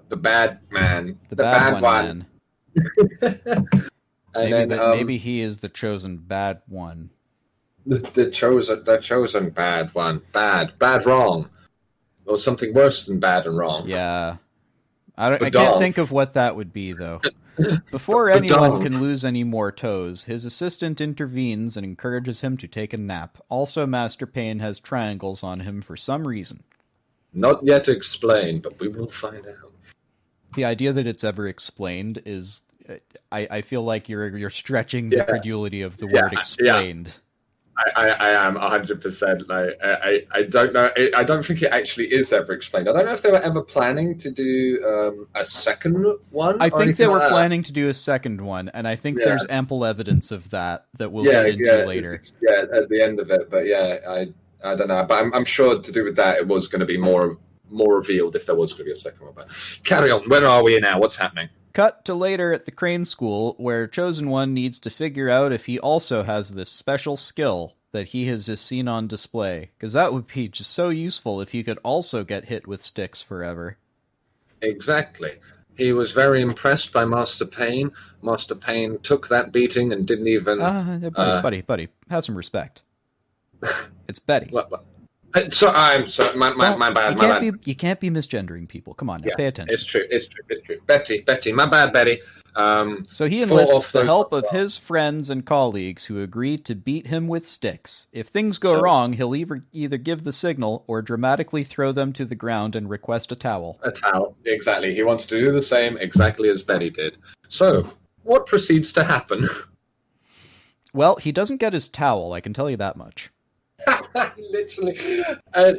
The bad man. The bad one man. And maybe he is the chosen bad one. The chosen bad one. Bad wrong. Or something worse than bad and wrong. Yeah. I can't think of what that would be, though. Before anyone can lose any more toes, his assistant intervenes and encourages him to take a nap. Also, Master Payne has triangles on him for some reason. Not yet explained, but we will find out. The idea that it's ever explained is... I feel like you're stretching the credulity of the word explained. I am 100%. Like, I don't know. I don't think it actually is ever explained. I don't know if they were ever planning to do a second one. I or think they anything were like that. planning to do a second one, and I think Yeah. there's ample evidence of that we'll get into later. At the end of it. But yeah, I don't know. But I'm sure to do with that, it was going to be more revealed if there was going to be a second one. But carry on. Where are we now? What's happening? Cut to later at the Crane School, where Chosen One needs to figure out if he also has this special skill that he has just seen on display. Because that would be just so useful if he could also get hit with sticks forever. Exactly. He was very impressed by Master Payne. Master Payne took that beating and didn't even... Buddy, have some respect. It's Betty. What? I'm sorry. My bad. You can't be misgendering people. Come on now, pay attention. It's true. Betty. My bad, Betty. So he enlists the help of his friends and colleagues who agree to beat him with sticks. If things go wrong, he'll either give the signal or dramatically throw them to the ground and request a towel. A towel, exactly. He wants to do the same exactly as Betty did. So, what proceeds to happen? Well, he doesn't get his towel, I can tell you that much. Literally.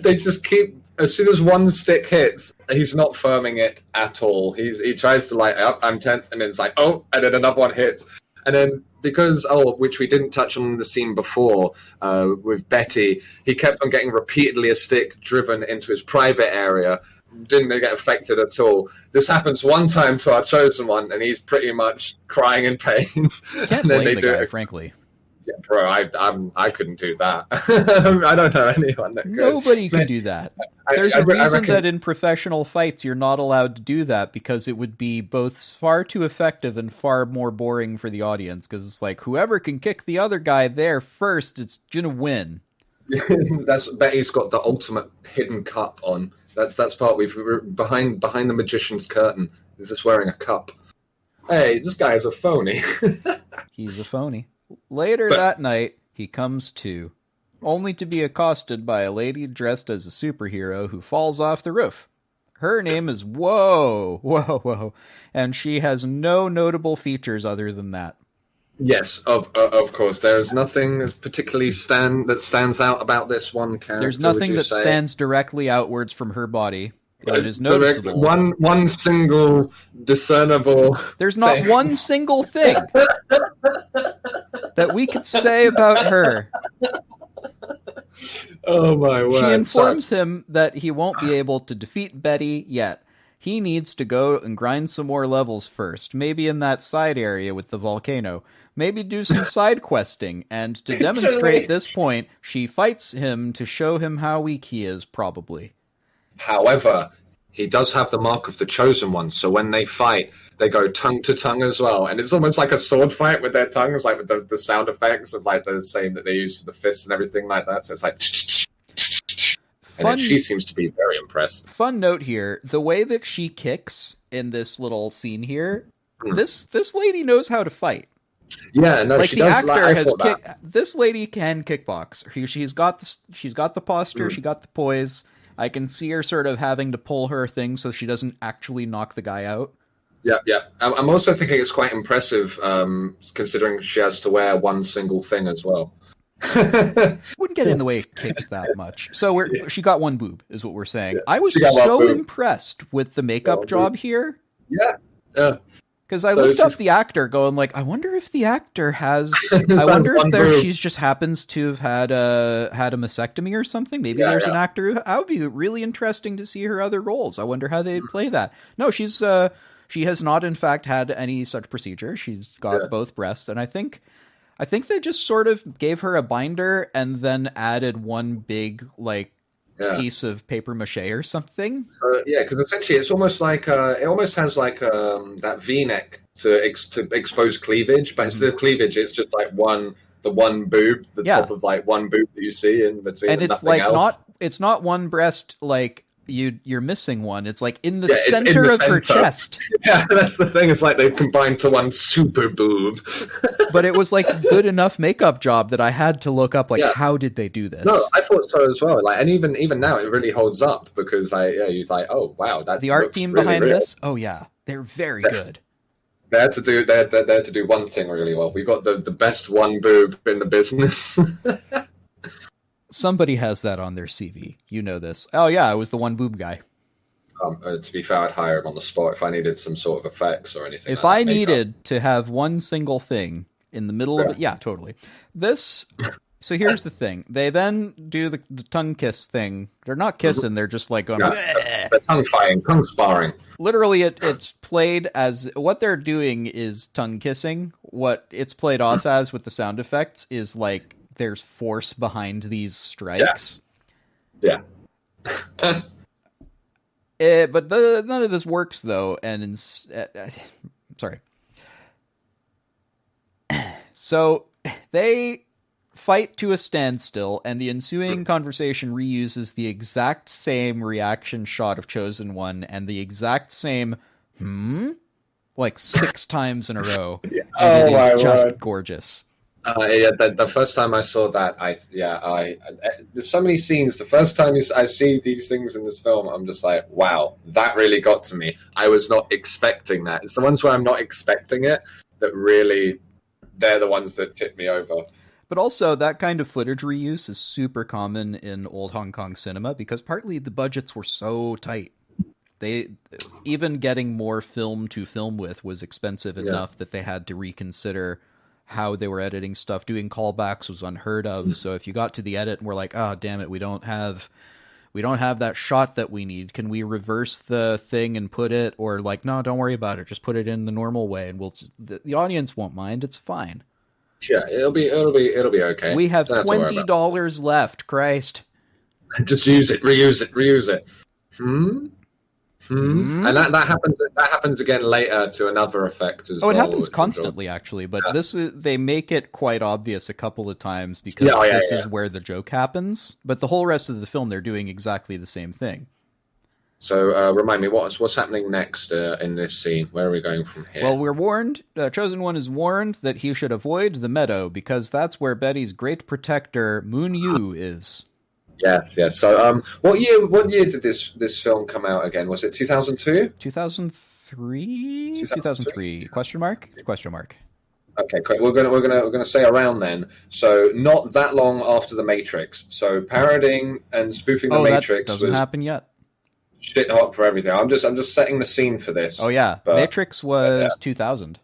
They just keep... As soon as one stick hits, he's not firming it at all. He tries to I'm tense, and then it's like, oh, and then another one hits. And then because, which we didn't touch on in the scene before with Betty, he kept on getting repeatedly a stick driven into his private area. Didn't get affected at all. This happens one time to our Chosen One, and he's pretty much crying in pain. Can't blame the guy, frankly. Yeah, bro, I couldn't do that. I don't know anyone that could. Nobody can do that. There's a reason that in professional fights you're not allowed to do that, because it would be both far too effective and far more boring for the audience, because it's like, whoever can kick the other guy there first, it's gonna win. Betty's got the ultimate hidden cup on. That's part we're behind the magician's curtain. Is just wearing a cup. Hey, this guy is a phony. He's a phony. Later that night, he comes to, only to be accosted by a lady dressed as a superhero who falls off the roof. Her name is Whoa, and she has no notable features other than that. Yes, of course. There is nothing as particularly that stands out about this one character. There's nothing that stands directly outwards from her body. It is noticeable. One single discernible. There's not one single thing that we could say about her. Oh my word! She informs him that he won't be able to defeat Betty yet. He needs to go and grind some more levels first, maybe in that side area with the volcano. Maybe do some side questing, and to demonstrate this point, she fights him to show him how weak he is, probably. However, he does have the mark of the Chosen One, so when they fight, they go tongue to tongue as well. And it's almost like a sword fight with their tongues, like with the sound effects of like the same that they use for the fists and everything like that. So it's like... And she seems to be very impressed. Fun note here, the way that she kicks in this little scene here, this lady knows how to fight. Yeah, no, like she the does. Actor has this lady can kickbox. She's got the posture, she got the poise. I can see her sort of having to pull her thing so she doesn't actually knock the guy out. Yeah. I'm also thinking it's quite impressive, considering she has to wear one single thing as well. Wouldn't get in the way of kicks that much. So she got one boob, is what we're saying. Yeah, I was so impressed with the makeup job here. Yeah. Because I looked up the actor, going like, I wonder if the actor has. I wonder if she's just happens to have had a mastectomy or something. Maybe there's an actor who. That would be really interesting to see her other roles. I wonder how they'd play that. No, she has not in fact had any such procedure. She's got both breasts, and I think they just sort of gave her a binder and then added one big piece of paper mache or something. Because essentially it's almost like it almost has like that V-neck to expose cleavage, but instead of cleavage, it's just like the one boob, top of like one boob that you see in between, and it's like else. It's not one breast like. You're missing one. It's like in the center of her chest. Yeah, that's the thing. It's like they've combined to one super boob. But it was like good enough makeup job that I had to look up how did they do this? No, I thought so as well. Like, and even now it really holds up because you're like, oh wow, that the art team really behind real. this. Oh yeah, they're very good. They're there to do one thing really well. We got the best one boob in the business. Somebody has that on their CV. You know this. Oh yeah, I was the one boob guy. To be fair, I'd hire him on the spot if I needed some sort of effects or anything. If I needed to have one single thing in the middle of it, yeah, totally. So here's the thing. They then do the tongue kiss thing. They're not kissing. They're just like going... They're tongue fighting, tongue sparring. Literally, it's played as... What they're doing is tongue kissing. What it's played off as with the sound effects is like there's force behind these strikes. Yeah. But none of this works, though. And sorry. So they fight to a standstill, and the ensuing conversation reuses the exact same reaction shot of Chosen One and the exact same like 6 times in a row. And it is just gorgeous. The first time I saw that, there's so many scenes. The first time I see these things in this film, I'm just like, wow, that really got to me. I was not expecting that. It's the ones where I'm not expecting it that really, they're the ones that tip me over. But also, that kind of footage reuse is super common in old Hong Kong cinema because partly the budgets were so tight. Even getting more film to film with was expensive enough that they had to reconsider how they were editing stuff. Doing callbacks was unheard of. So if you got to the edit and we're like, oh, damn it, we don't have that shot that we need. Can we reverse the thing and put it? Or like, no, don't worry about it. Just put it in the normal way, and the audience won't mind. It's fine. Yeah, it'll be okay. We have $20 left. Christ, just use it, reuse it. And that happens again later to another effect as well. It happens constantly, actually, but they make it quite obvious a couple of times because this is where the joke happens. But the whole rest of the film, they're doing exactly the same thing. So remind me, what's happening next in this scene? Where are we going from here? Well, we're warned. Chosen One is warned that he should avoid the meadow because that's where Betty's great protector, Moon Yu, is. Yes. So, what year did this film come out again? Was it 2002? 2003? 2003? Question mark? Okay, great. We're gonna say around then. So not that long after The Matrix. So parodying and spoofing The Matrix that doesn't happen yet. Shit hot for everything. I'm just setting the scene for this. Oh yeah, but, Matrix was 2000.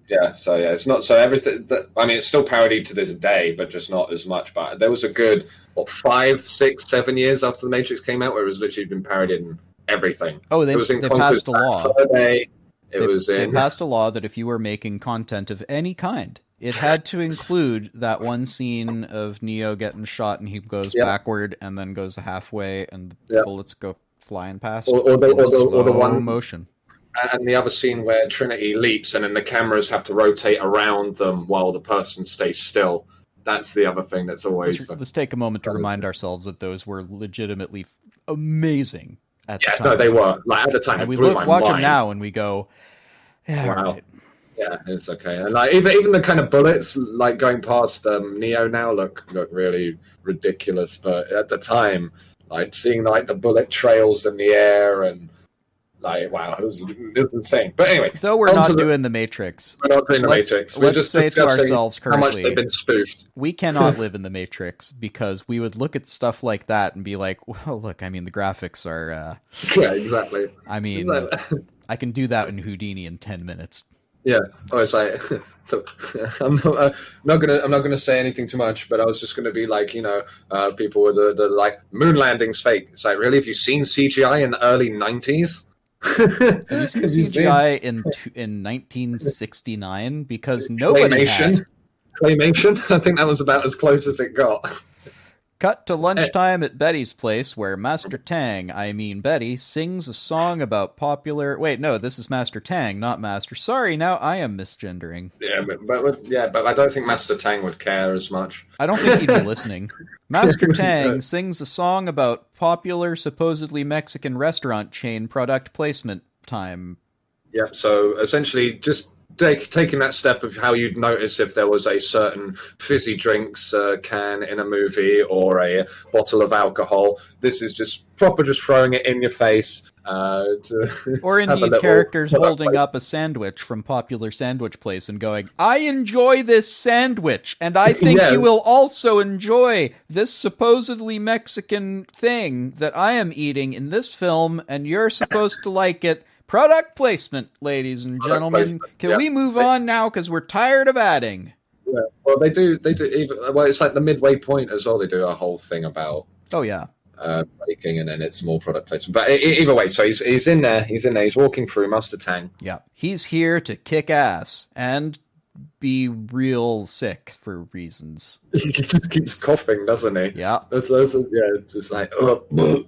Yeah, so it's not so everything. It's still parodied to this day, but just not as much. But there was a good 5, 6, 7 years after The Matrix came out, where it was literally been parodied in everything. Oh, they passed a law. They passed a law that if you were making content of any kind, it had to include that one scene of Neo getting shot and he goes backward and then goes halfway and the bullets go flying past. Or the one motion. And the other scene where Trinity leaps and then the cameras have to rotate around them while the person stays still. That's the other thing that's always... Let's take a moment to remind ourselves that those were legitimately amazing at the time. No, they were. Like, at the time, and we watch them now and we go, yeah, wow. Right. Yeah, it's okay. And like even the kind of bullets like going past Neo now look really ridiculous. But at the time, like seeing like the bullet trails in the air and like wow, it was insane. But anyway, though we're not doing The Matrix. We're not doing The Matrix. We're just say to ourselves currently, how much they've been spoofed. We cannot live in The Matrix because we would look at stuff like that and be like, well, look, I mean, the graphics are. Yeah, exactly. I mean, I can do that in Houdini in 10 minutes. Yeah, I was like, I'm not gonna say anything too much, but I was just gonna be like, people with the like moon landing's fake. It's like, really? Have you seen CGI in the early 90s? Have you seen CGI in 1969? Because nobody had. Claymation. I think that was about as close as it got. Cut to lunchtime at Betty's place, where Master Tang, Betty, sings a song about popular... Wait, no, this is Master Tang, not Master. Sorry, now I am misgendering. Yeah, but I don't think Master Tang would care as much. I don't think he'd be listening. Master Tang sings a song about popular, supposedly Mexican restaurant chain product placement time. Yeah, so essentially just taking that step of how you'd notice if there was a certain fizzy drinks can in a movie or a bottle of alcohol. This is just proper, just throwing it in your face. Or indeed characters holding up a sandwich from popular sandwich place and going, I enjoy this sandwich, and I think you will also enjoy this supposedly Mexican thing that I am eating in this film, and you're supposed to like it. Product placement, ladies and gentlemen. Can we move on now, because we're tired of adding? Yeah, well, they do. Well, it's like the midway point as well. They do a whole thing about breaking, and then it's more product placement. But either way, so he's in there. He's walking through Master Tang. Yeah, he's here to kick ass and be real sick for reasons. He just keeps coughing, doesn't he? Yeah. That's just like, and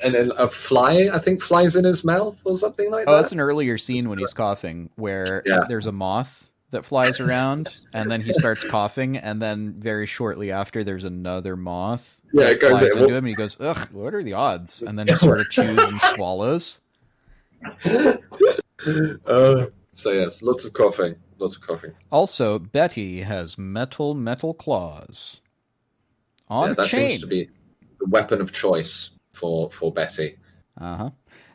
then a fly, I think, flies in his mouth or something like that. Oh, that's an earlier scene when he's coughing, where there's a moth that flies around, and then he starts coughing, and then very shortly after, there's another moth that flies into him, and he goes, ugh, what are the odds? And then he sort of chews and swallows. So yes, lots of coughing. Also, Betty has metal claws on a that chain. Seems to be the weapon of choice for Betty.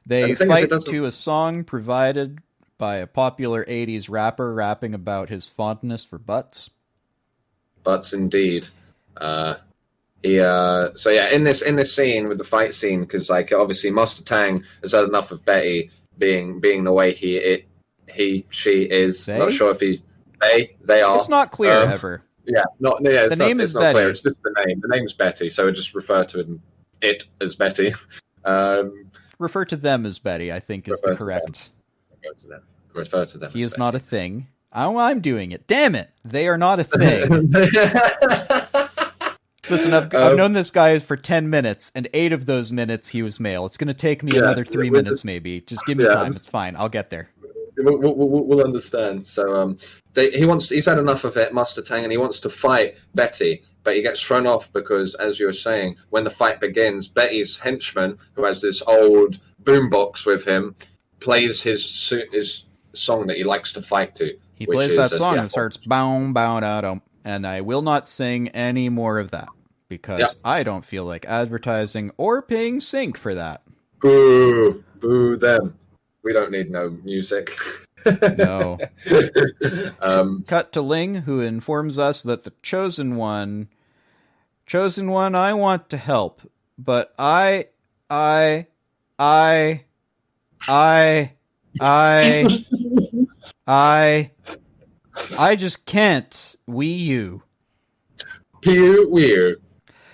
They fight to a song provided by a popular 80s rapper rapping about his fondness for butts. Butts, indeed. In this scene with the fight scene, because like obviously Master Tang has had enough of Betty being the way she is. I'm not sure if they are. It's not clear ever. Yeah, the name is Betty. Clear. It's just the name. The name's Betty, so we just refer to it as Betty. Refer to them as Betty, I think, is the correct. Refer to them. He is not a thing. Oh, I'm doing it. Damn it! They are not a thing. Listen, I've known this guy for 10 minutes, and 8 of those minutes he was male. It's going to take me another 3 minutes, maybe. Just give me time. It's fine. I'll get there. We'll understand. So he's had enough of it, Master Tang, and he wants to fight Betty, but he gets thrown off because, as you were saying, when the fight begins, Betty's henchman, who has this old boombox with him, plays his song that he likes to fight to. He plays that song and starts bow bow da dum, and I will not sing any more of that because I don't feel like advertising or paying sync for that. Boo them. We don't need no music. No. Cut to Ling, who informs us that the Chosen One, I want to help, but I just can't. Wii U. Wii.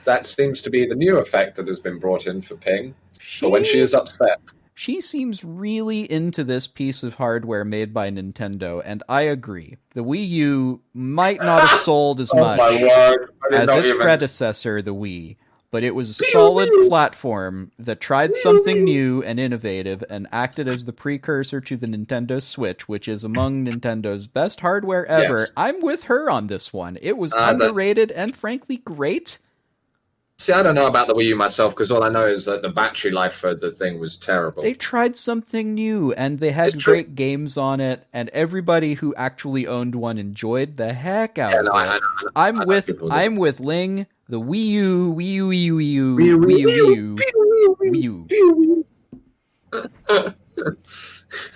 That seems to be the new effect that has been brought in for Ping. For when she is upset. She seems really into this piece of hardware made by Nintendo, and I agree. The Wii U might not have sold as much as its predecessor, the Wii, but it was a solid platform that tried something new and innovative and acted as the precursor to the Nintendo Switch, which is among Nintendo's best hardware ever. Yes. I'm with her on this one. It was underrated and frankly great. See, I don't know about the Wii U myself, because all I know is that the battery life for the thing was terrible. They tried something new, and they had great games on it, and everybody who actually owned one enjoyed the heck out of it. I'm with Ling, the Wii U, Wii U, Wii U, Wii U, Wii U, Wii U.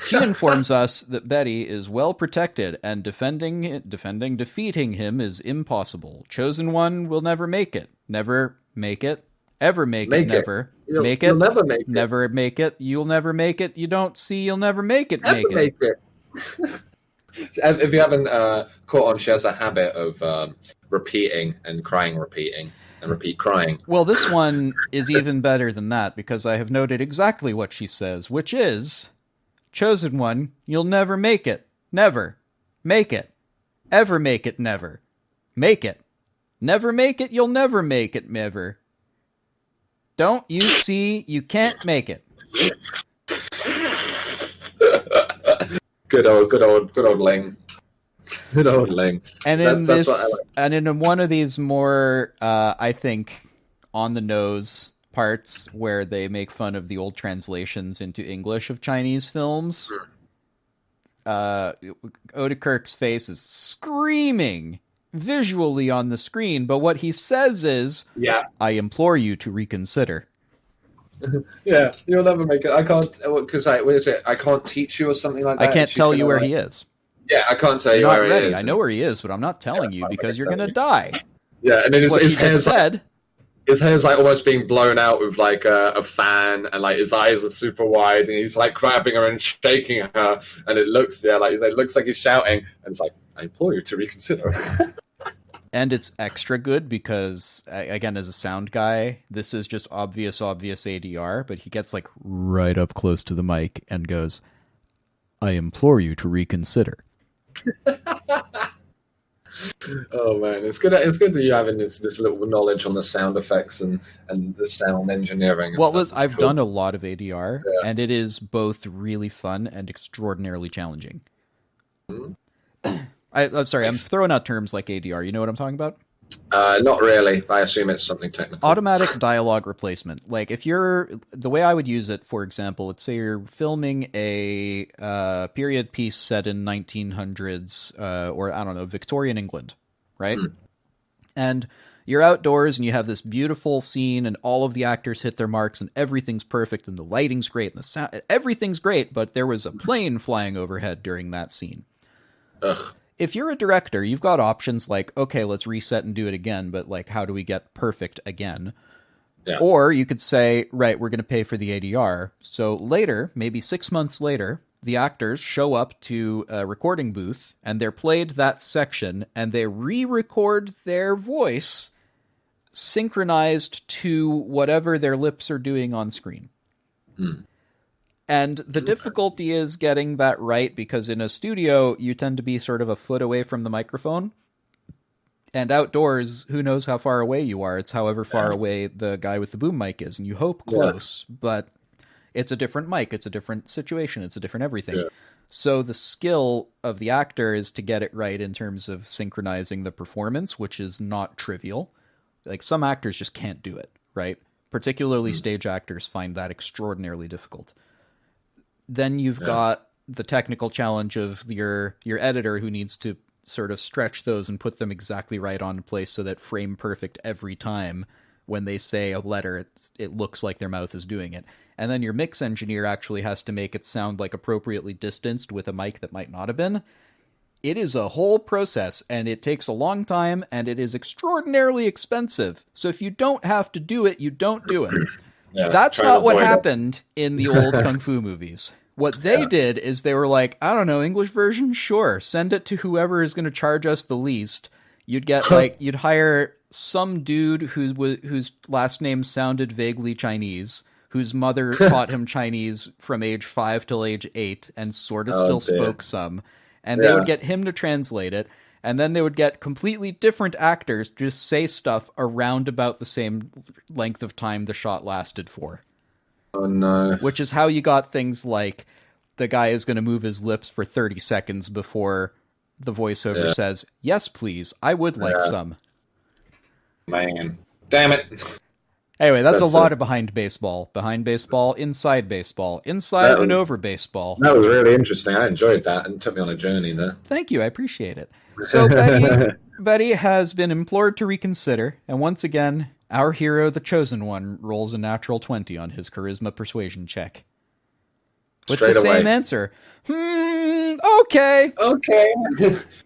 She informs us that Betty is well protected, and defeating him is impossible. Chosen One will never make it. Never make it. Ever make it. Never. Make it. You'll never make it. Never make it. You'll never make it. You don't see. You'll never make it. Make it. If you haven't caught on, she has a habit of repeating and crying, repeating, and repeat crying. Well, this one is even better than that, because I have noted exactly what she says, which is, Chosen One, you'll never make it. Never. Make it. Ever make it. Never. Make it. Never make it, you'll never make it, never. Don't you see, you can't make it. Good old Ling. Good old Ling. And in one of these more, I think, on the nose parts where they make fun of the old translations into English of Chinese films, Odekirk's face is screaming visually on the screen, but what he says is, I implore you to reconsider. Yeah, you'll never make it. I can't, because what is it? I can't teach you or something like that. I can't tell you where he is. Yeah, I can't tell you where he is. I know where he is, but I'm not telling you because you're going to die. Yeah, and then his hair's said. His hair's like almost being blown out with like a fan, and like his eyes are super wide, and he's like grabbing her and shaking her, and it looks it looks like he's shouting, and it's like, I implore you to reconsider. And it's extra good because, again, as a sound guy, this is just obvious ADR, but he gets like right up close to the mic and goes, I implore you to reconsider. Oh man, it's good that you having this little knowledge on the sound effects and the sound engineering. Well, Liz, I've done a lot of ADR, and it is both really fun and extraordinarily challenging. Mm-hmm. I'm sorry, I'm throwing out terms like ADR. You know what I'm talking about? Not really. I assume it's something technical. Automatic dialogue replacement. Like the way I would use it, for example, let's say you're filming a period piece set in 1900s or I don't know, Victorian England, right? And you're outdoors and you have this beautiful scene and all of the actors hit their marks and everything's perfect and the lighting's great and the sound, everything's great, but there was a plane flying overhead during that scene. Ugh. If you're a director, you've got options like, okay, let's reset and do it again, but like, how do we get perfect again? Yeah. Or you could say, right, we're going to pay for the ADR. So later, maybe 6 months later, the actors show up to a recording booth and they're played that section and they re-record their voice synchronized to whatever their lips are doing on screen. And the difficulty is getting that right because in a studio, you tend to be sort of a foot away from the microphone. And outdoors, who knows how far away you are? It's however far away the guy with the boom mic is. And you hope close, but it's a different mic. It's a different situation. It's a different everything. Yeah. So the skill of the actor is to get it right in terms of synchronizing the performance, which is not trivial. Like some actors just can't do it, right? Particularly stage actors find that extraordinarily difficult. Then you've got the technical challenge of your editor who needs to sort of stretch those and put them exactly right on place so that frame perfect every time when they say a letter, it looks like their mouth is doing it. And then your mix engineer actually has to make it sound like appropriately distanced with a mic that might not have been. It is a whole process, and it takes a long time, and it is extraordinarily expensive. So if you don't have to do it, you don't do it. Yeah, that's not what happened in the old Kung Fu movies. What they did is they were like, I don't know, English version? Sure. Send it to whoever is going to charge us the least. You'd get you'd hire some dude whose last name sounded vaguely Chinese, whose mother taught him Chinese from age 5 till age 8 and sort of still spoke some. And they would get him to translate it. And then they would get completely different actors to just say stuff around about the same length of time the shot lasted for. Oh, no. Which is how you got things like the guy is going to move his lips for 30 seconds before the voiceover says, yes, please, I would like some. Man. Damn it. Anyway, that's a lot of behind baseball, inside and over baseball. That was really interesting. I enjoyed that and took me on a journey there. Thank you. I appreciate it. So Betty has been implored to reconsider, and once again, our hero, the Chosen One, rolls a natural 20 on his charisma persuasion check. With the same answer. Okay.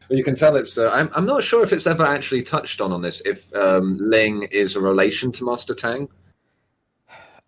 You can tell it's... I'm not sure if it's ever actually touched on this, if Ling is a relation to Master Tang.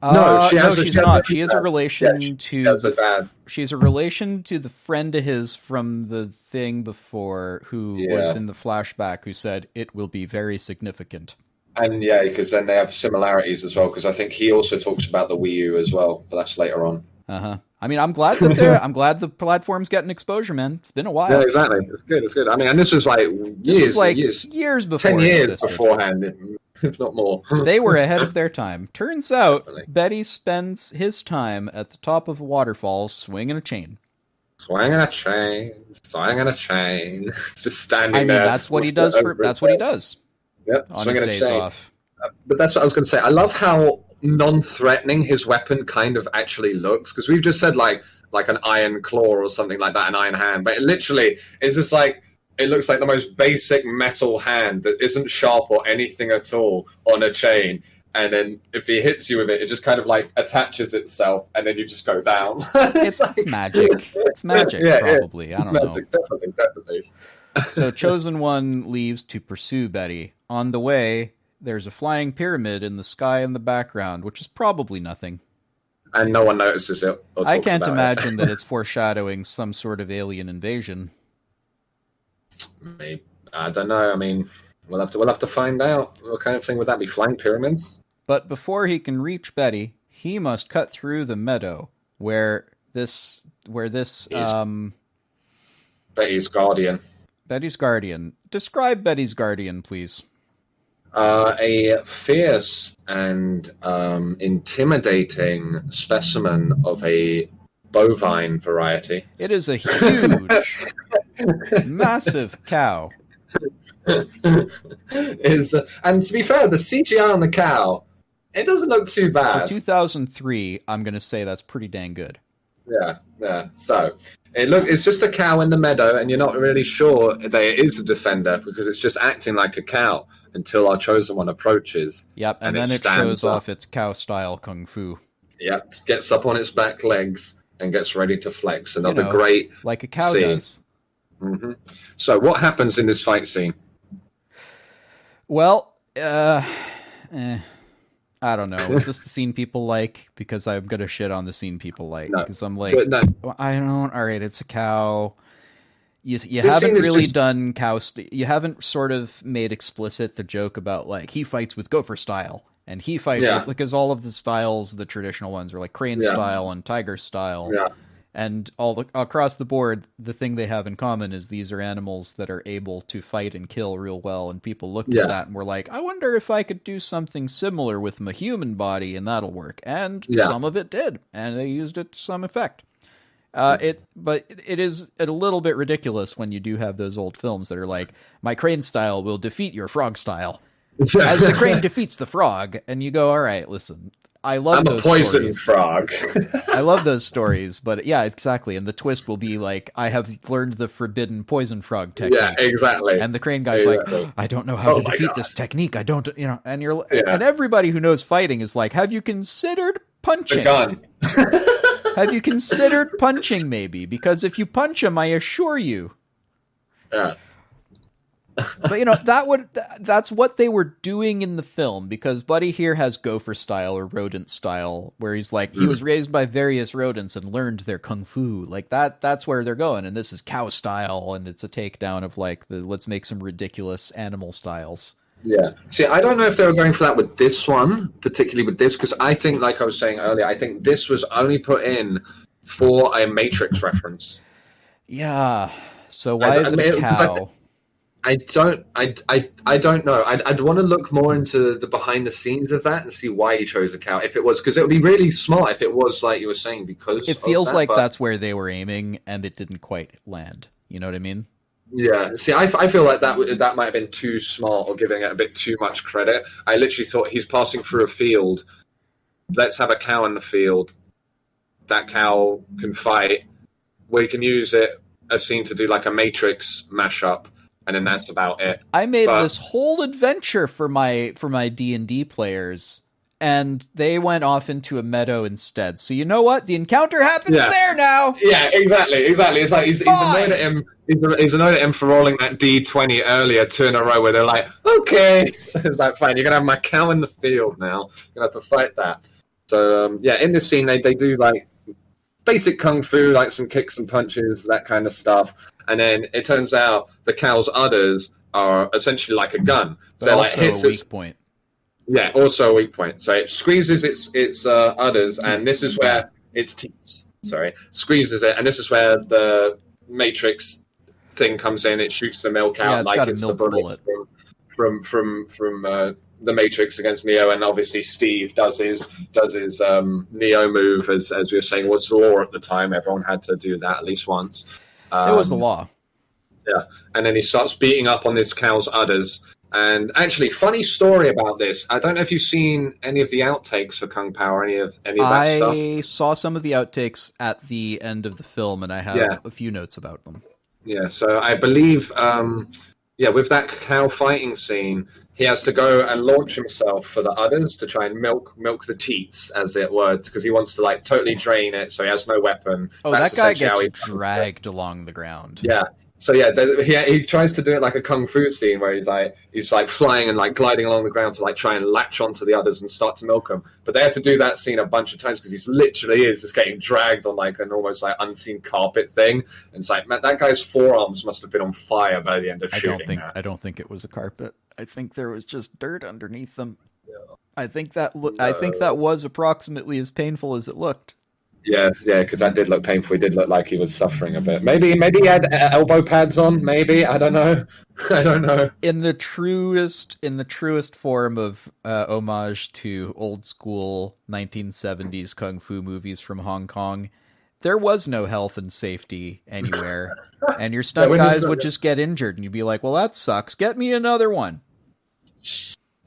She's not. She is a relation to she's a relation to the friend of his from the thing before who was in the flashback who said it will be very significant. And because then they have similarities as well, because I think he also talks about the Wii U as well, but that's later on. I mean, I'm glad that I'm glad the platform's getting exposure, man. It's been a while. Yeah, exactly. It's good. I mean, and this was like years before. 10 years beforehand, if not more. They were ahead of their time. Turns out, Betty spends his time at the top of a waterfall swinging a chain. Swinging a chain. Just standing there. That's what he does. That's what he does. Yep, on his days off. But that's what I was going to say. I love how non-threatening his weapon kind of actually looks, because we've just said, like, like an iron claw or something like that, an iron hand. But it literally is just like, it looks like the most basic metal hand that isn't sharp or anything at all on a chain. And then if he hits you with it, it just kind of like attaches itself, and then you just go down. It's magic. It's magic, probably. Yeah, I don't know. Definitely. So Chosen One leaves to pursue Betty. On the way, there's a flying pyramid in the sky in the background, which is probably nothing. And no one notices it. I can't imagine that it's foreshadowing some sort of alien invasion. Maybe. I don't know. I mean, we'll have to find out. What kind of thing would that be? Flying pyramids? But before he can reach Betty, he must cut through the meadow where this Betty's guardian. Betty's guardian. Describe Betty's guardian, please. A fierce and intimidating specimen of a bovine variety. It is a huge, massive cow. And to be fair, the CGI on the cow, it doesn't look too bad. For 2003, I'm going to say that's pretty dang good. Yeah. So it's just a cow in the meadow, and you're not really sure that it is a defender because it's just acting like a cow until our Chosen One approaches. Yep, and then it shows off its cow-style kung fu. Yep, gets up on its back legs and gets ready to flex. Another great like a cow scene. does. Mm-hmm. So what happens in this fight scene? Well, I don't know. Is this the scene people like? Because I'm going to shit on the scene people like. Because I'm like, I don't. All right, it's a cow. You haven't really done cow. You haven't sort of made explicit the joke about like he fights with gopher style and he fights because all of the styles, the traditional ones, are like crane style and tiger style. Yeah. And across the board, the thing they have in common is these are animals that are able to fight and kill real well. And people looked at that and were like, I wonder if I could do something similar with my human body and that'll work. And some of it did. And they used it to some effect. But it is a little bit ridiculous when you do have those old films that are like, my crane style will defeat your frog style. As the crane defeats the frog. And you go, all right, listen. I'm a poison frog. I love those stories, but yeah, exactly. And the twist will be like, I have learned the forbidden poison frog technique. Yeah, exactly. And the crane guy's like, I don't know how to defeat this technique. I don't, and and everybody who knows fighting is like, have you considered punching? The gun. Have you considered punching maybe? Because if you punch him, I assure you. Yeah. But that's what they were doing in the film, because Buddy here has gopher style or rodent style, where he's like he was raised by various rodents and learned their kung fu. Like that's where they're going, and this is cow style, and it's a takedown of like let's make some ridiculous animal styles. Yeah. See, I don't know if they were going for that with this one, particularly with this, because I think, like I was saying earlier, I think this was only put in for a Matrix reference. Yeah. So why is it a cow? I don't know. I'd want to look more into the behind the scenes of that and see why he chose a cow. If it was, because it would be really smart if it was like you were saying, because it feels like that's where they were aiming and it didn't quite land. You know what I mean? Yeah. See, I feel like that might have been too smart or giving it a bit too much credit. I literally thought he's passing through a field. Let's have a cow in the field. That cow can fight. We can use it as scene to do like a Matrix mashup. And then that's about it. I made this whole adventure for my D&D players, and they went off into a meadow instead. So you know what? The encounter happens there now. Yeah, exactly. It's like he's annoyed at him. He's annoyed at him for rolling that D20 earlier, 2 in a row, where they're like, okay. So it's like, fine, you're gonna have my cow in the field now. You're gonna have to fight that. So in this scene they do like basic kung fu, like some kicks and punches, that kind of stuff. And then it turns out the cow's udders are essentially like a gun. So it like hits a weak point. Yeah, also a weak point. So it squeezes its udders, and this is where its teeth. Squeezes it, and this is where the Matrix thing comes in. It shoots the milk out like it's the bullet from the Matrix against Neo, and obviously Steve does his Neo move, as we were saying, was the law at the time. Everyone had to do that at least once. It was the law. Yeah, and then he starts beating up on this cow's udders, And actually, funny story about this. I don't know if you've seen any of the outtakes for Kung Pao or any of that stuff. I saw some of the outtakes at the end of the film, and I have a few notes about them. Yeah, so I believe, with that cow fighting scene, he has to go and launch himself for the udders to try and milk the teats, as it were, because he wants to like totally drain it, so he has no weapon. Oh, that guy gets dragged along the ground. Yeah. So he tries to do it like a kung fu scene where he's like flying and like gliding along the ground to like try and latch onto the others and start to milk them. But they had to do that scene a bunch of times because he's literally just getting dragged on like an almost like unseen carpet thing. And it's like, man, that guy's forearms must have been on fire by the end of shooting. I don't think it was a carpet. I think there was just dirt underneath them. Yeah. I think that was approximately as painful as it looked. Yeah, because that did look painful. He did look like he was suffering a bit. Maybe he had elbow pads on. Maybe, I don't know. In the truest form of homage to old school 1970s kung fu movies from Hong Kong, there was no health and safety anywhere, and your stunt guys would just get injured, and you'd be like, "Well, that sucks. Get me another one."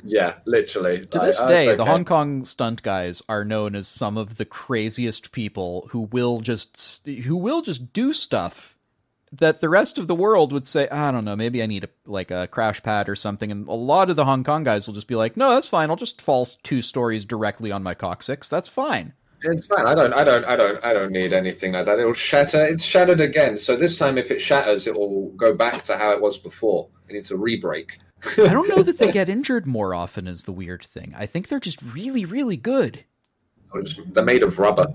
Yeah, literally. To this day, the Hong Kong stunt guys are known as some of the craziest people who will just do stuff that the rest of the world would say, I don't know, maybe I need a crash pad or something. And a lot of the Hong Kong guys will just be like, no, that's fine. I'll just fall 2 stories directly on my coccyx. That's fine. It's fine. I don't need anything like that. It'll shatter. It's shattered again. So this time, if it shatters, it will go back to how it was before. It needs a re-break. I don't know that they get injured more often is the weird thing. I think they're just really, really good. They're made of rubber.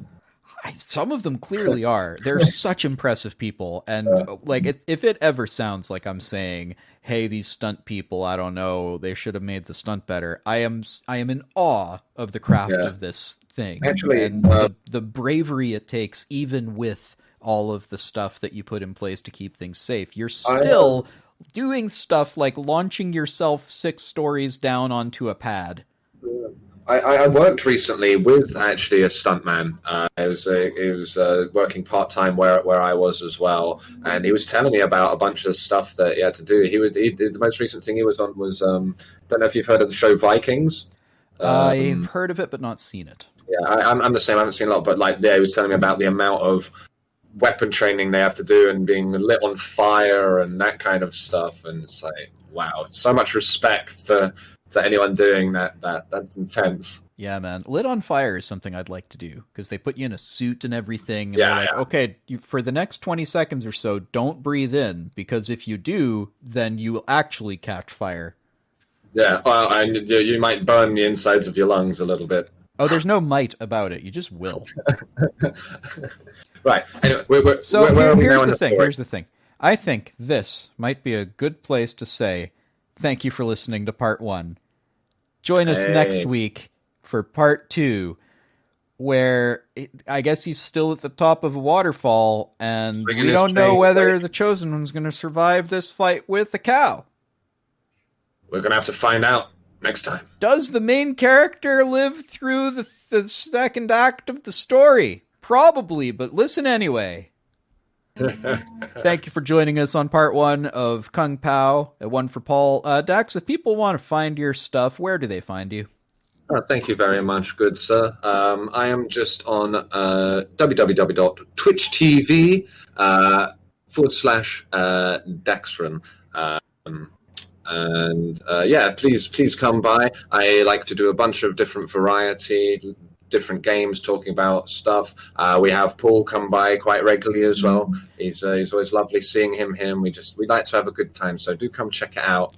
Some of them clearly are. They're such impressive people. And if it ever sounds like I'm saying, hey, these stunt people, I don't know, they should have made the stunt better. I am in awe of the craft of this thing. Actually, and the bravery it takes, even with all of the stuff that you put in place to keep things safe. You're still doing stuff like launching yourself 6 stories down onto a pad. I worked recently with actually a stuntman. He was working part-time where I was as well, and he was telling me about a bunch of stuff that he had to do. He did the most recent thing he was on was don't know if you've heard of the show Vikings. I've heard of it but not seen it. Yeah, I'm the same. I haven't seen a lot, but he was telling me about the amount of weapon training they have to do and being lit on fire and that kind of stuff. And it's like, wow, so much respect to anyone doing that. That's intense. Yeah, man. Lit on fire is something I'd like to do because they put you in a suit and everything. And they're like, okay, for the next 20 seconds or so, don't breathe in because if you do, then you will actually catch fire. Yeah, and you might burn the insides of your lungs a little bit. Oh, there's no might about it. You just will. Right. Anyway, here's the thing. I think this might be a good place to say thank you for listening to part 1. Join us next week for part 2, where I guess he's still at the top of a waterfall, and we don't know whether the Chosen One's going to survive this fight with the cow. We're going to have to find out next time. Does the main character live through the second act of the story? Probably, but listen anyway. Thank you for joining us on part 1 of Kung Pao, a One for Paul. Dax, if people want to find your stuff, where do they find you? Thank you very much, good sir. I am just on www.twitch.tv /Daxren. Please come by. I like to do a bunch of different different games, talking about stuff. We have Paul come by quite regularly as well. He's always lovely seeing him. We like to have a good time, so do come check it out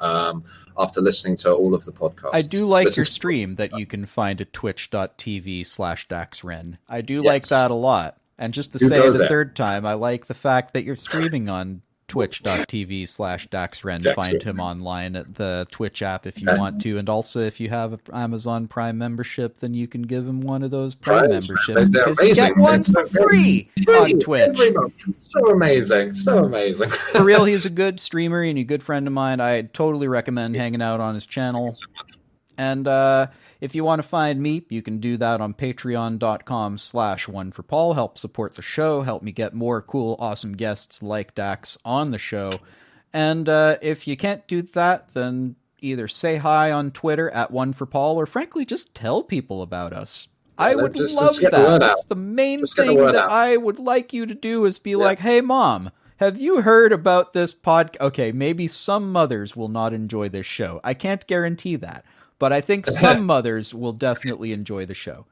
after listening to all of the podcasts. I do like your stream that you can find at twitch.tv/Daxren. I do like that a lot. And just to say it a third time, I like the fact that you're streaming on twitch.tv/Daxren. Find him online at the Twitch app if you want to. And also, if you have an Amazon Prime membership, then you can give him one of those Prime memberships. Because you get one for free on Twitch. So amazing. For real, he's a good streamer and a good friend of mine. I totally recommend hanging out on his channel. And if you want to find me, you can do that on patreon.com/oneforpaul. Help support the show. Help me get more cool, awesome guests like Dax on the show. And if you can't do that, then either say hi on Twitter at @OneForPaul, or frankly, just tell people about us. I would love get the that. word That's out. the main Just get the thing word that out. I would like you to do is be like, hey, Mom, have you heard about this podcast? Okay, maybe some mothers will not enjoy this show. I can't guarantee that. But I think some mothers will definitely enjoy the show.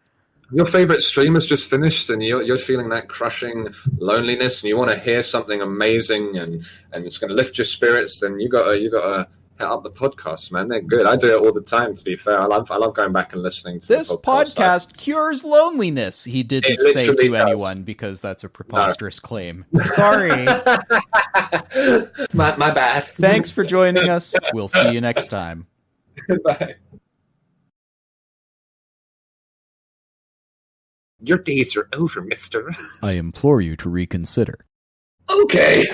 Your favorite stream has just finished, and you're feeling that crushing loneliness, and you want to hear something amazing, and it's going to lift your spirits. Then you got to hit up the podcasts, man. They're good. I do it all the time. To be fair, I love going back and listening to this the podcast cures loneliness. He didn't say to anyone because that's a preposterous claim. Sorry. my bad. Thanks for joining us. We'll see you next time. Bye. Your days are over, mister. I implore you to reconsider. Okay.